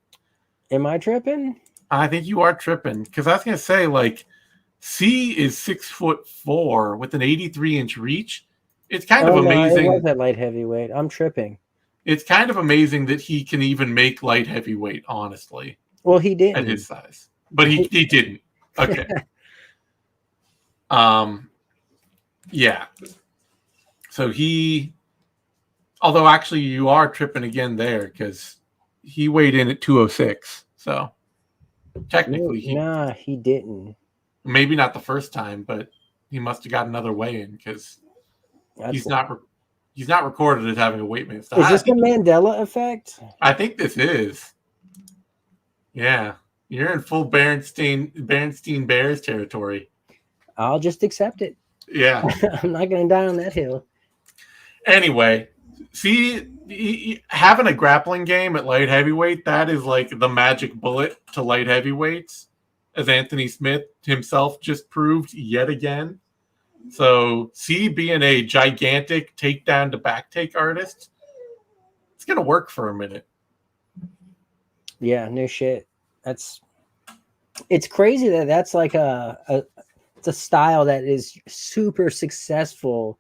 Am I tripping? I think you are tripping because I was gonna say like C is 6'4" with an 83-inch reach. It's kind of amazing. It was at light heavyweight. I'm tripping. It's kind of amazing that he can even make light heavyweight. Honestly, well, he didn't at his size, but he didn't. Okay. Yeah. So although actually you are tripping again there because he weighed in at 206. So technically he didn't. Maybe not the first time, but he must have got another weigh-in because he's not recorded as having a weight miss. Is this the Mandela effect? I think this is. Yeah. You're in full Berenstein Bears territory. I'll just accept it. Yeah. I'm not going to die on that hill. Anyway, see, having a grappling game at light heavyweight, that is like the magic bullet to light heavyweights, as Anthony Smith himself just proved yet again. So, C being a gigantic takedown to back take artist, it's going to work for a minute. Yeah, no shit. It's crazy that's like it's a style that is super successful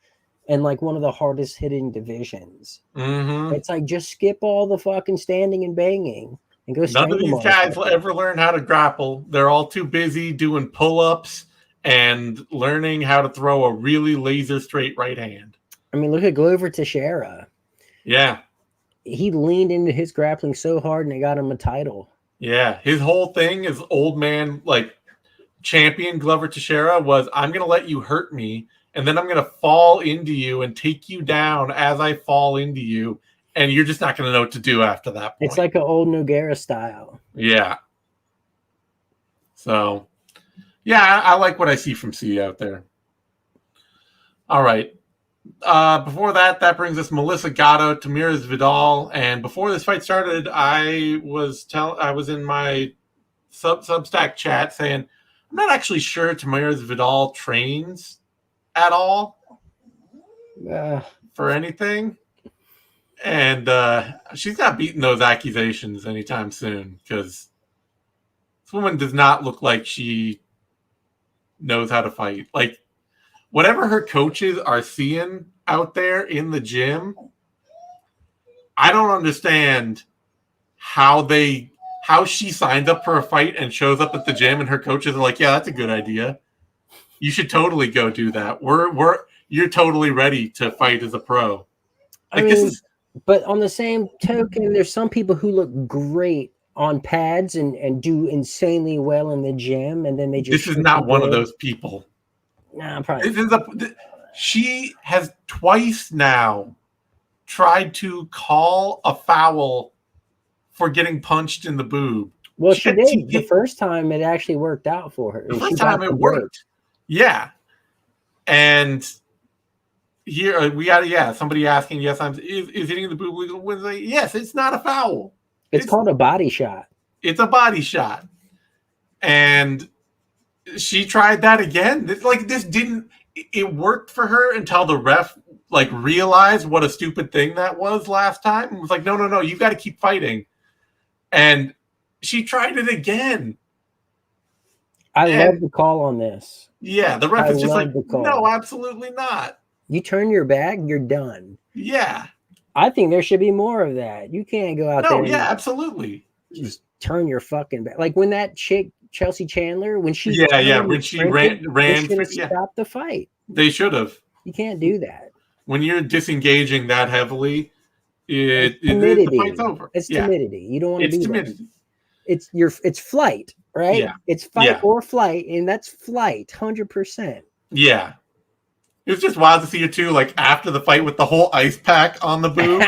in like one of the hardest hitting divisions. Mm-hmm. It's like just skip all the fucking standing and banging and go. None of these guys will ever learn how to grapple. They're all too busy doing pull-ups and learning how to throw a really laser straight right hand. I mean, look at Glover Teixeira. Yeah. He leaned into his grappling so hard and it got him a title. Yeah. His whole thing is old man, like champion Glover Teixeira was, I'm going to let you hurt me. And then I'm going to fall into you and take you down as I fall into you. And you're just not going to know what to do after that point. It's like an old Nogueira style. Yeah. So, yeah, I like what I see from C out there. All right. Before that brings us Melissa Gatto, Tamiris Vidal. And before this fight started, I was in my Substack chat saying, I'm not actually sure Tamiris Vidal trains at all for anything. And she's not beating those accusations anytime soon because this woman does not look like she knows how to fight. Like, whatever her coaches are seeing out there in the gym, I don't understand how she signs up for a fight and shows up at the gym and her coaches are like, yeah, that's a good idea. You should totally go do that. You're totally ready to fight as a pro. Like, but on the same token, there's some people who look great on pads and do insanely well in the gym, and then they just. This is not one of those people. Nah, probably. She has twice now tried to call a foul for getting punched in the boob. Well, she did. The first time it actually worked out for her. The first time it worked. Yeah. And here we got somebody asking, is hitting the boob legal? Yes, it's not a foul. It's called a body shot. It's a body shot. And she tried that again. It worked for her until the ref realized what a stupid thing that was last time. It was like, no, you got to keep fighting. And she tried it again. I love the call on this. Yeah, the ref is just like, no, absolutely not. You turn your back, you're done. Yeah. I think there should be more of that. You can't go out there. No, yeah, absolutely. Just turn your fucking back. Like when that chick, Chelsea Chandler, when she when she ran, stop the fight. They should have. You can't do that. When you're disengaging that heavily, the fight's over. It's timidity. You don't want to be timidity. It's flight, right? Yeah. It's fight or flight, and that's flight, 100%. Yeah. It was just wild to see you two, after the fight with the whole ice pack on the boob.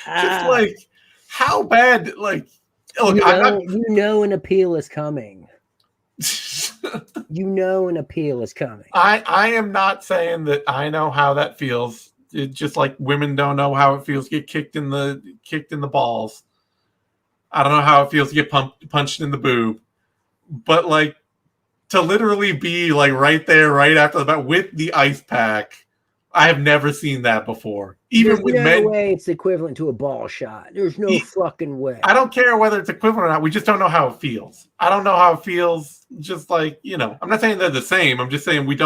Just how bad, look, you know an appeal is coming. You know an appeal is coming. I am not saying that I know how that feels. It's just like women don't know how it feels to get kicked in the balls. I don't know how it feels to get punched in the boob. But to literally be right there, right after the bat with the ice pack, I have never seen that before. There's Even with no men, way it's equivalent to a ball shot. There's no fucking way. I don't care whether it's equivalent or not. We just don't know how it feels. I don't know how it feels. Just like, I'm not saying they're the same. I'm just saying we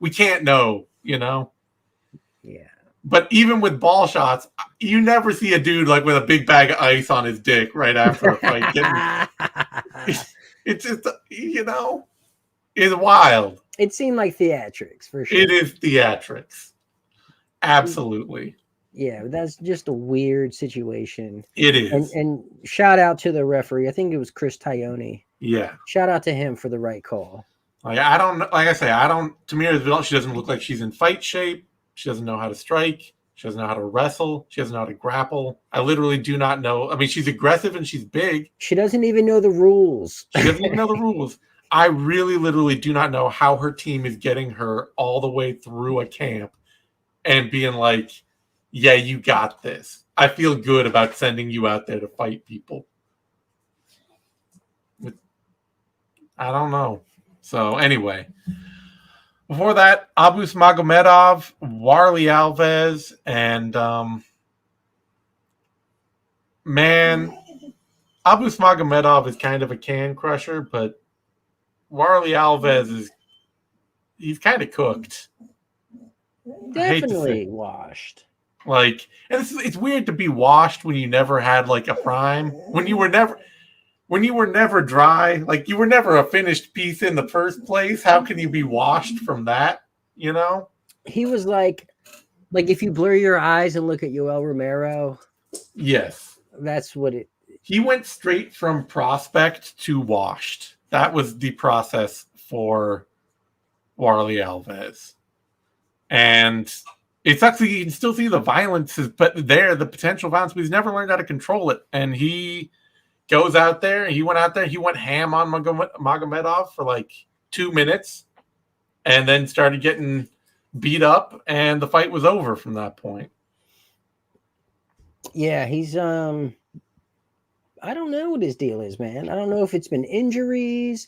can't know, Yeah. But even with ball shots, you never see a dude like with a big bag of ice on his dick right after a fight. It's just, it's wild. It seemed like theatrics for sure. It is theatrics. Absolutely. Yeah, that's just a weird situation. It is. And shout out to the referee. I think it was Chris Tyone. Yeah. Shout out to him for the right call. Like to me, she doesn't look like she's in fight shape. She doesn't know how to strike. She doesn't know how to wrestle. She doesn't know how to grapple. I literally do not know. I mean, she's aggressive and she's big. She doesn't even know the rules. She doesn't even know the rules. I really literally do not know how her team is getting her all the way through a camp and being like, yeah, you got this. I feel good about sending you out there to fight people. I don't know. So anyway, before that, Abus Magomedov, Warley Alves, and Abus Magomedov is kind of a can crusher, but Warley Alves he's kind of cooked. Definitely washed. Like, and it's weird to be washed when you never had like a prime, when you were never dry, like you were never a finished piece in the first place. How can you be washed from that? He was like if you blur your eyes and look at Yoel Romero. Yes, that's what it. He went straight from prospect to washed. That was the process for Warley Alves, and it's actually, you can still see the violence but the potential violence, but he's never learned how to control it. And he goes out there, he went ham on Magomedov for like 2 minutes and then started getting beat up, and the fight was over from that point. Yeah, he's I don't know what his deal is, man. I don't know if it's been injuries.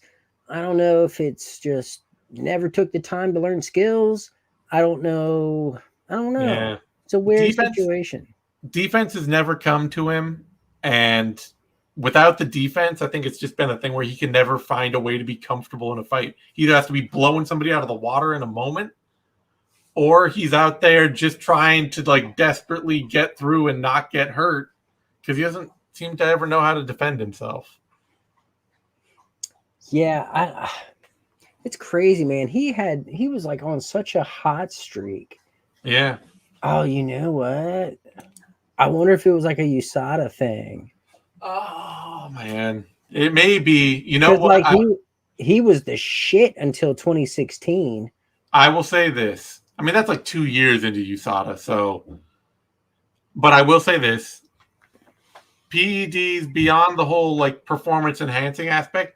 I don't know if it's just never took the time to learn skills. I don't know. Yeah. It's a weird situation. Defense has never come to him, and without the defense, I think it's just been a thing where he can never find a way to be comfortable in a fight. He either has to be blowing somebody out of the water in a moment, or he's out there just trying to like desperately get through and not get hurt, because he doesn't seem to ever know how to defend himself. Yeah, it's crazy, man. He was like on such a hot streak. Yeah. Oh, you know what? I wonder if it was like a USADA thing. Oh man, it may be. You know what? Like he was the shit until 2016. I will say this. I mean, that's like 2 years into USADA. So, but I will say this: PEDs, beyond the whole like performance enhancing aspect,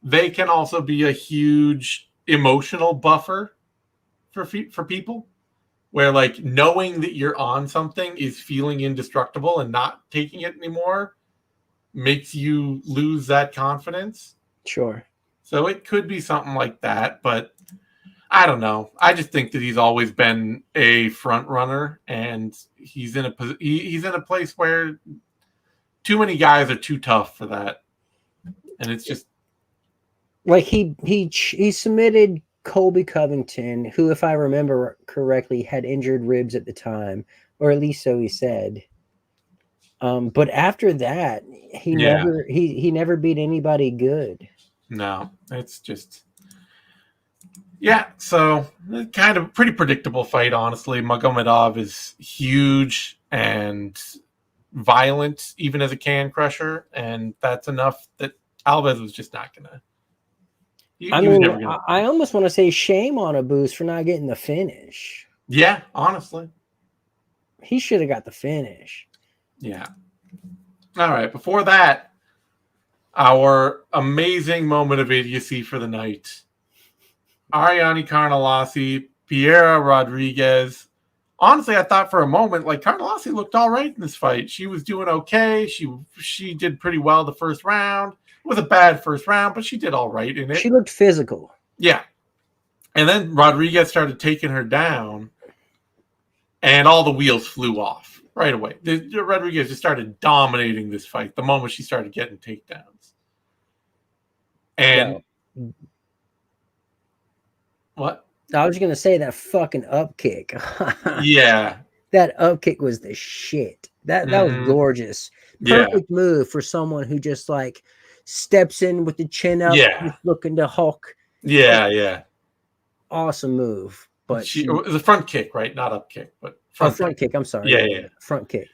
they can also be a huge emotional buffer for people. Where like knowing that you're on something is feeling indestructible and not taking it anymore makes you lose that confidence. Sure. So it could be something like that, but I don't know. I just think that he's always been a front runner, and he's in a place where too many guys are too tough for that, and it's just like he submitted Colby Covington, who, if I remember correctly, had injured ribs at the time, or at least so he said. But after that, he never beat anybody good. No, it's just so kind of pretty predictable fight, honestly. Magomedov is huge and violent, even as a can crusher, and that's enough that Alves was just not gonna. I almost want to say shame on Abus for not getting the finish. Yeah, honestly. He should have got the finish. Yeah. All right. Before that, our amazing moment of idiocy for the night. Ariane Carnelossi, Piera Rodriguez. Honestly, I thought for a moment, like, Carnelossi looked all right in this fight. She was doing okay. She did pretty well the first round. It was a bad first round, but she did all right in it. She looked physical. Yeah. And then Rodriguez started taking her down. and all the wheels flew off right away. Rodriguez just started dominating this fight the moment she started getting takedowns. And what? I was gonna say that fucking up kick. Yeah. That up kick was the shit. That was gorgeous. Perfect move for someone who just like steps in with the chin up, just looking to Hulk. Yeah. Awesome move. But it was a front kick, right? Not up kick, but front kick. I'm sorry. Yeah. Front kick.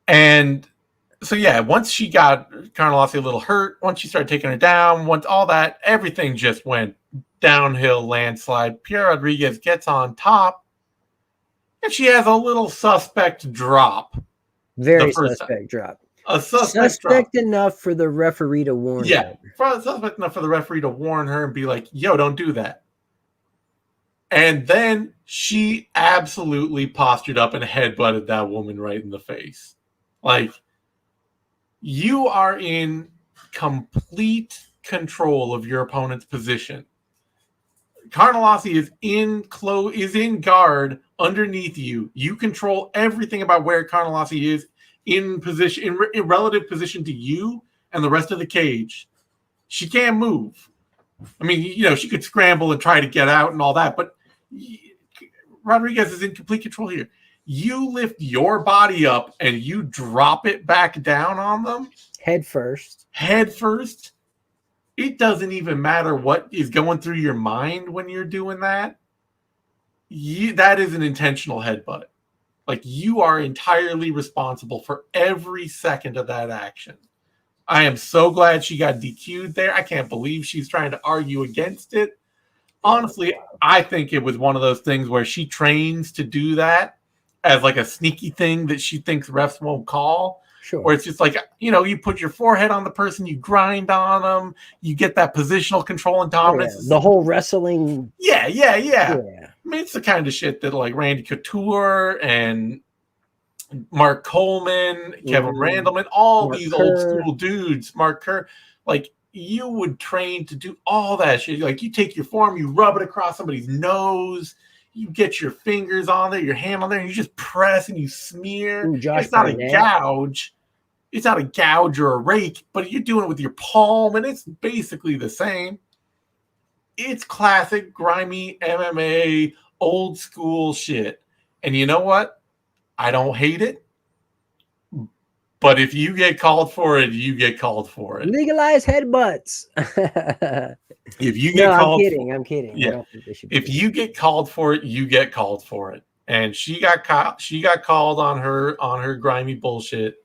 And so once she got Carnelossi a little hurt, once she started taking her down, once all that, everything just went downhill landslide. Piera Rodriguez gets on top, and she has a little suspect drop. Very suspect drop. A suspect enough for the referee to warn her. Suspect enough for the referee to warn her and be like, yo, don't do that. And then she absolutely postured up and headbutted that woman right in the face. Like, you are in complete control of your opponent's position. Carnelossi is in guard underneath you. You control everything about where Carnelossi is in position, in relative position to you and the rest of the cage. She can't move. I mean, she could scramble and try to get out and all that, but Rodriguez is in complete control here. You lift your body up and you drop it back down on them. Head first. It doesn't even matter what is going through your mind when you're doing that. That is an intentional headbutt. Like, you are entirely responsible for every second of that action. I am so glad she got DQ'd there. I can't believe she's trying to argue against it. Honestly, I think it was one of those things where she trains to do that as like a sneaky thing that she thinks refs won't call. Sure. Where it's just like, you put your forehead on the person, you grind on them, you get that positional control and dominance. The whole wrestling. Yeah. I mean, it's the kind of shit that like Randy Couture and Mark Coleman, Kevin Randleman, all Mark these Kerr. Old school dudes, Mark Kerr, like, you would train to do all that shit. Like, you take your forearm, you rub it across somebody's nose, you get your fingers on there, your hand on there, and you just press and you smear. Ooh, it's not a gouge. It's not a gouge or a rake, but you're doing it with your palm, and it's basically the same. It's classic, grimy MMA, old school shit. And you know what? I don't hate it. But if you get called for it, you get called for it. Legalize headbutts. If you get called, I'm kidding. Yeah. If you get called for it, you get called for it. And she got called on her grimy bullshit,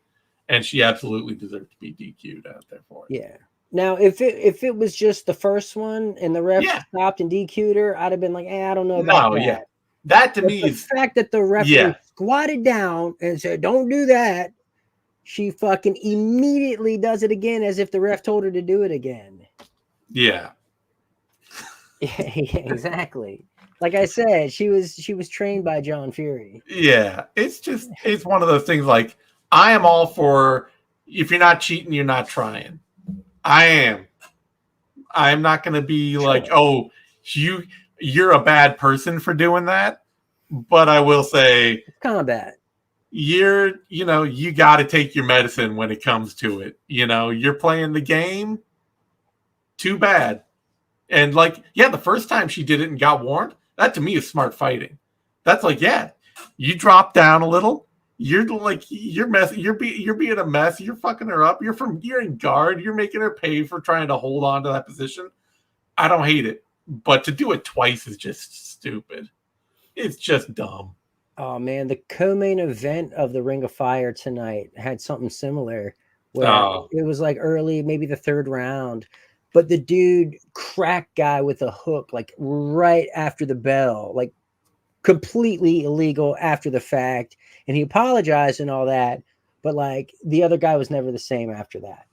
and she absolutely deserved to be DQ'd out there for it. Yeah. Now, if it was just the first one and the ref stopped and DQ'd her, I'd have been like, I don't know about that. Yeah. That to me is the fact that the referee squatted down and said, "Don't do that." She fucking immediately does it again as if the ref told her to do it again. Yeah. Yeah, exactly. Like I said, she was trained by John Fury. Yeah. It's one of those things like, I am all for, if you're not cheating, you're not trying. I am. I'm not going to be like, oh, you're a bad person for doing that. But I will say, it's kind of bad. You got to take your medicine when it comes to it. You're playing the game. Too bad. And like, the first time she did it and got warned, that to me is smart fighting. That's like, you drop down a little. You're being a mess. You're fucking her up. You're in guard. You're making her pay for trying to hold on to that position. I don't hate it, but to do it twice is just stupid. It's just dumb. Oh man, the co-main event of the Ring of Fire tonight had something similar where it was like early, maybe the third round, but the dude cracked guy with a hook like right after the bell, like completely illegal after the fact, and he apologized and all that, but like the other guy was never the same after that.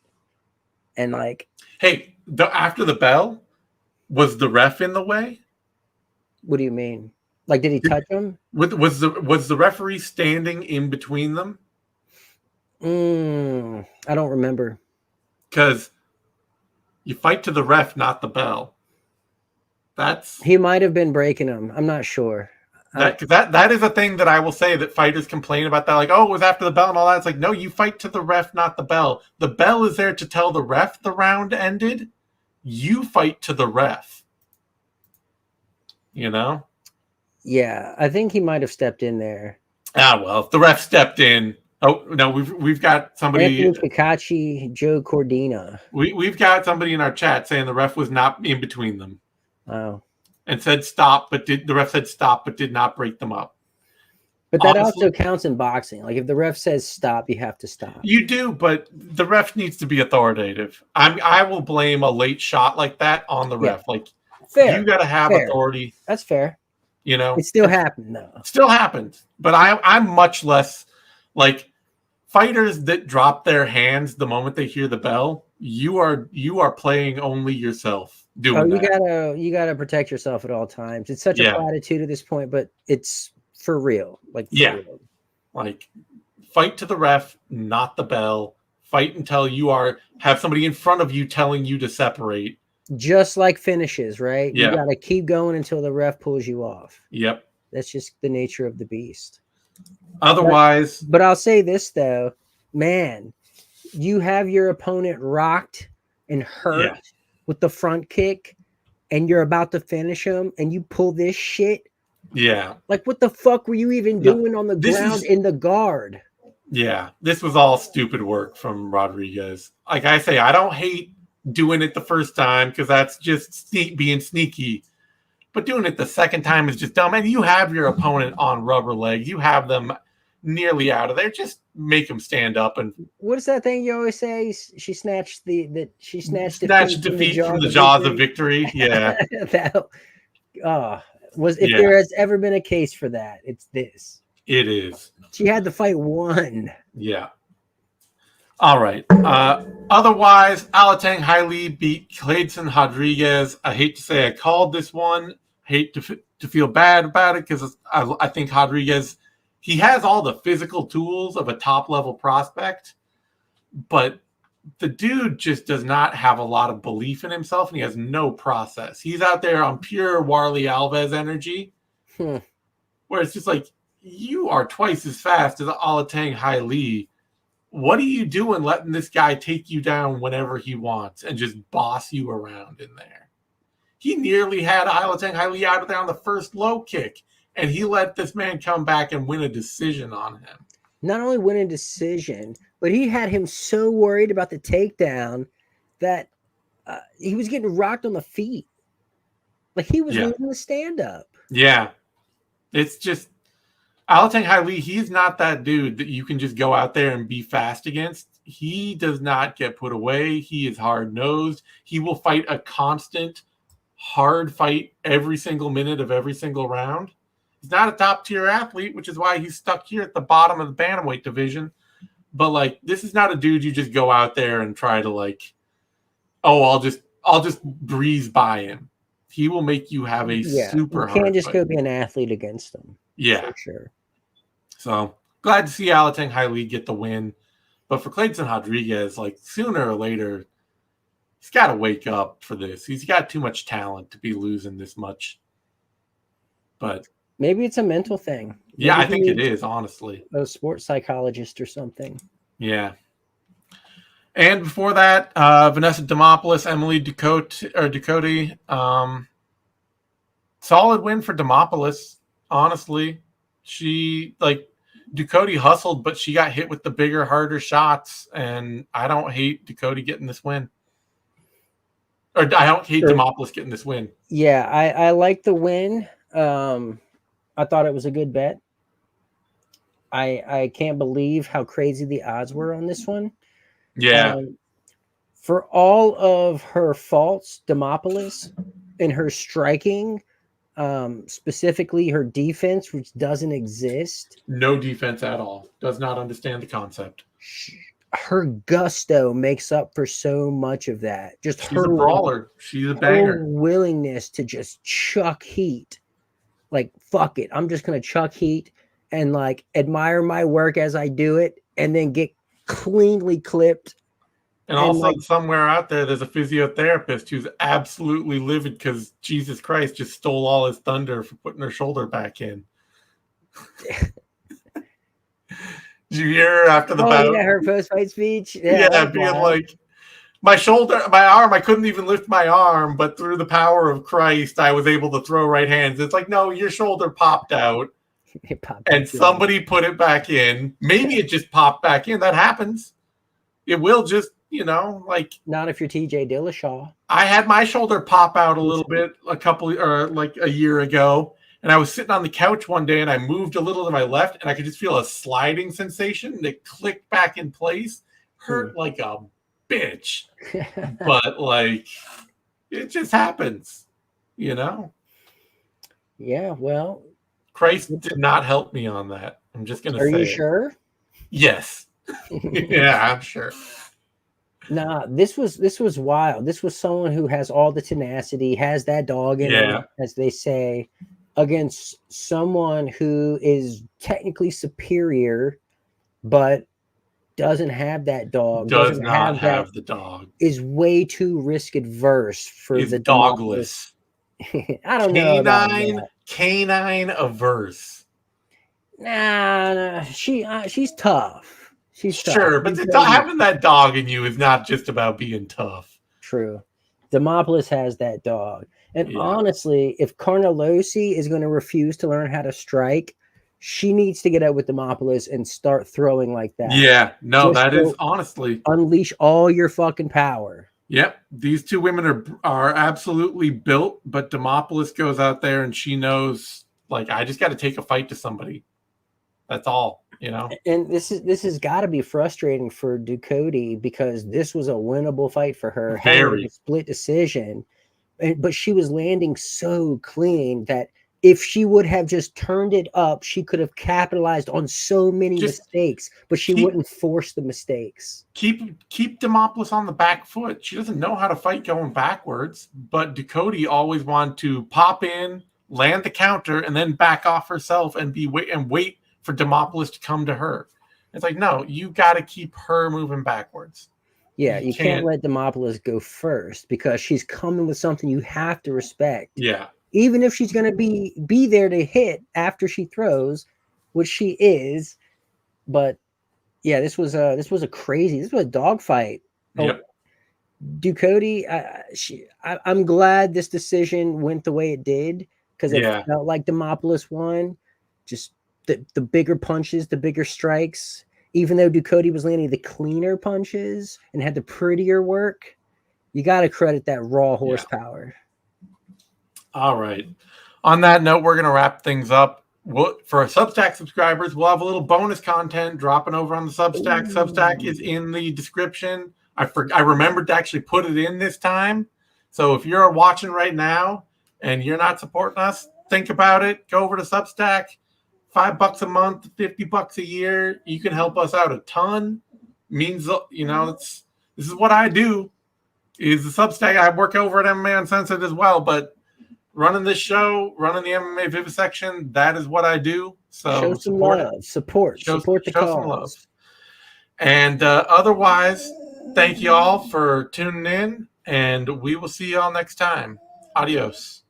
And like, hey, after the bell, was the ref in the way? What do you mean? Like, did he touch him? Was the referee standing in between them? I don't remember. Because you fight to the ref, not the bell. He might have been breaking him. I'm not sure. That is a thing that I will say that fighters complain about, that like, oh, it was after the bell and all that. It's like, no, you fight to the ref, not the bell. The bell is there to tell the ref the round ended. You fight to the ref. You know? Yeah, I think he might have stepped in there. Well, if the ref stepped in. Oh no, we've got somebody. Anthony Picachi, Joe Cordina. We've got somebody in our chat saying the ref was not in between them. Oh. And said stop, but the ref said stop, but did not break them up. But that also counts in boxing. Like if the ref says stop, you have to stop. You do, but the ref needs to be authoritative. I will blame a late shot like that on the ref. Like, fair. You got to have authority. That's fair. You know, it still happened though. It still happened, but I'm much less like fighters that drop their hands the moment they hear the bell. You are playing only yourself. You gotta protect yourself at all times. It's such a platitude at this point, but it's for real. Like real. Like fight to the ref, not the bell. Fight until you have somebody in front of you telling you to separate. Just like finishes, right? Yeah. You gotta keep going until the ref pulls you off. Yep. That's just the nature of the beast. Otherwise, but I'll say this though, man, you have your opponent rocked and hurt with the front kick, and you're about to finish him, and you pull this shit. Yeah. Like, what the fuck were you even doing on the ground in the guard? Yeah, this was all stupid work from Rodriguez. Like I say, I don't hate doing it the first time because that's just being sneaky. But doing it the second time is just dumb. And you have your opponent on rubber legs. You have them nearly out of there. Just make them stand up. And what is that thing you always say? She snatched defeat from the jaws of victory. Yeah. If there has ever been a case for that, it's this. It is. She had the fight won. Yeah. All right. Otherwise, Alateng Haile beat Clayton Rodriguez. I hate to say I called this one. Hate to feel bad about it because I think Rodriguez, he has all the physical tools of a top-level prospect, but the dude just does not have a lot of belief in himself, and he has no process. He's out there on pure Warley Alves energy, where it's just like, you are twice as fast as Alateng Haile. What are you doing letting this guy take you down whenever he wants and just boss you around in there? He nearly had Alateng Haile out of there on the first low kick, and he let this man come back and win a decision on him. Not only win a decision, but he had him so worried about the takedown that he was getting rocked on the feet. Like he was losing the stand-up. Yeah. It's just, Alateng Haile, he's not that dude that you can just go out there and be fast against. He does not get put away. He is hard-nosed. He will fight a constant, hard fight every single minute of every single round. He's not a top-tier athlete, which is why he's stuck here at the bottom of the bantamweight division. But, like, this is not a dude you just go out there and try to, like, I'll just breeze by him. He will make you have a super hard You can't just fight. go be an athlete against him. Yeah. For sure. So, glad to see Alateng Haile get the win. But for Clayton Rodriguez, like, sooner or later, he's got to wake up for this. He's got too much talent to be losing this much. But maybe it's a mental thing. Maybe I think it is, honestly. A sports psychologist or something. Yeah. And before that, Vanessa Demopoulos, Emily Ducote. Solid win for Demopoulos, honestly. She, like, Ducote hustled, but she got hit with the bigger, harder shots, and I don't hate Ducote getting this win. Or I don't hate Demopoulos getting this win. Yeah, I like the win. I thought it was a good bet. I can't believe how crazy the odds were on this one. Yeah. For all of her faults, Demopoulos, in her striking, specifically her defense, which doesn't exist. No defense at all. Does not understand the concept. Her gusto makes up for so much of that. She's a brawler. She's a banger. Her willingness to just chuck heat. Like, fuck it. I'm just going to chuck heat and, like, admire my work as I do it and then get cleanly clipped. And also, like, somewhere out there's a physiotherapist who's absolutely livid because Jesus Christ just stole all his thunder for putting her shoulder back in. Did you hear her after the bout? Yeah, her post-fight speech. Yeah, being like, my shoulder, my arm, I couldn't even lift my arm, but through the power of Christ, I was able to throw right hands. It's like, no, your shoulder popped out. It popped and somebody put it back in. Maybe it just popped back in. That happens. It will just, like. Not if you're TJ Dillashaw. I had my shoulder pop out a little bit like a year ago. And I was sitting on the couch one day and I moved a little to my left and I could just feel a sliding sensation and it clicked back in place. Hurt like a bitch. But like, it just happens, Yeah, well. Christ did not help me on that. I'm just going to say. Are you sure? Yes. Yeah, I'm sure. Nah, this was wild. This was someone who has all the tenacity, has that dog in him, as they say, against someone who is technically superior, but doesn't have that dog. Does not have the dog. Is way too risk adverse for the dogless. I don't know about that. Canine averse. Nah, she's tough. She's sure, tough. but having that dog in you is not just about being tough. True. Demopoulos has that dog. And honestly, if Carnelossi is going to refuse to learn how to strike, she needs to get out with Demopoulos and start throwing like that. Yeah, no, just that is honestly. Unleash all your fucking power. Yep. These two women are absolutely built, but Demopoulos goes out there and she knows, like, I just got to take a fight to somebody. That's all, And this has got to be frustrating for Ducote because this was a winnable fight for her. Very. A split decision. But she was landing so clean that if she would have just turned it up, she could have capitalized on so many mistakes, but she wouldn't force the mistakes. Keep Demopoulos on the back foot. She doesn't know how to fight going backwards, but Ducote always wanted to pop in, land the counter, and then back off herself and wait for Demopoulos to come to her. It's like, no, you got to keep her moving backwards. Yeah, you can't let Demopoulos go first because she's coming with something you have to respect. Yeah. Even if she's going to be there to hit after she throws, which she is. But yeah, this was a dogfight. Yep. Ducote, I'm glad this decision went the way it did because it felt like Demopoulos won. Just the bigger punches, the bigger strikes. Even though Ducote was landing the cleaner punches and had the prettier work, you got to credit that raw horsepower. All right. On that note, we're going to wrap things up. For our Substack subscribers, we'll have a little bonus content dropping over on the Substack. Ooh. Substack is in the description. I remembered to actually put it in this time. So if you're watching right now and you're not supporting us, think about it. Go over to Substack. $5 a month, $50 a year. You can help us out a ton. Means, this is what I do. Is the Substack. I work over at MMA Uncensored as well, but running this show, running the MMA Vivisection, that is what I do. So show some love, support the cause. Some love. And otherwise, thank you all for tuning in, and we will see you all next time. Adios.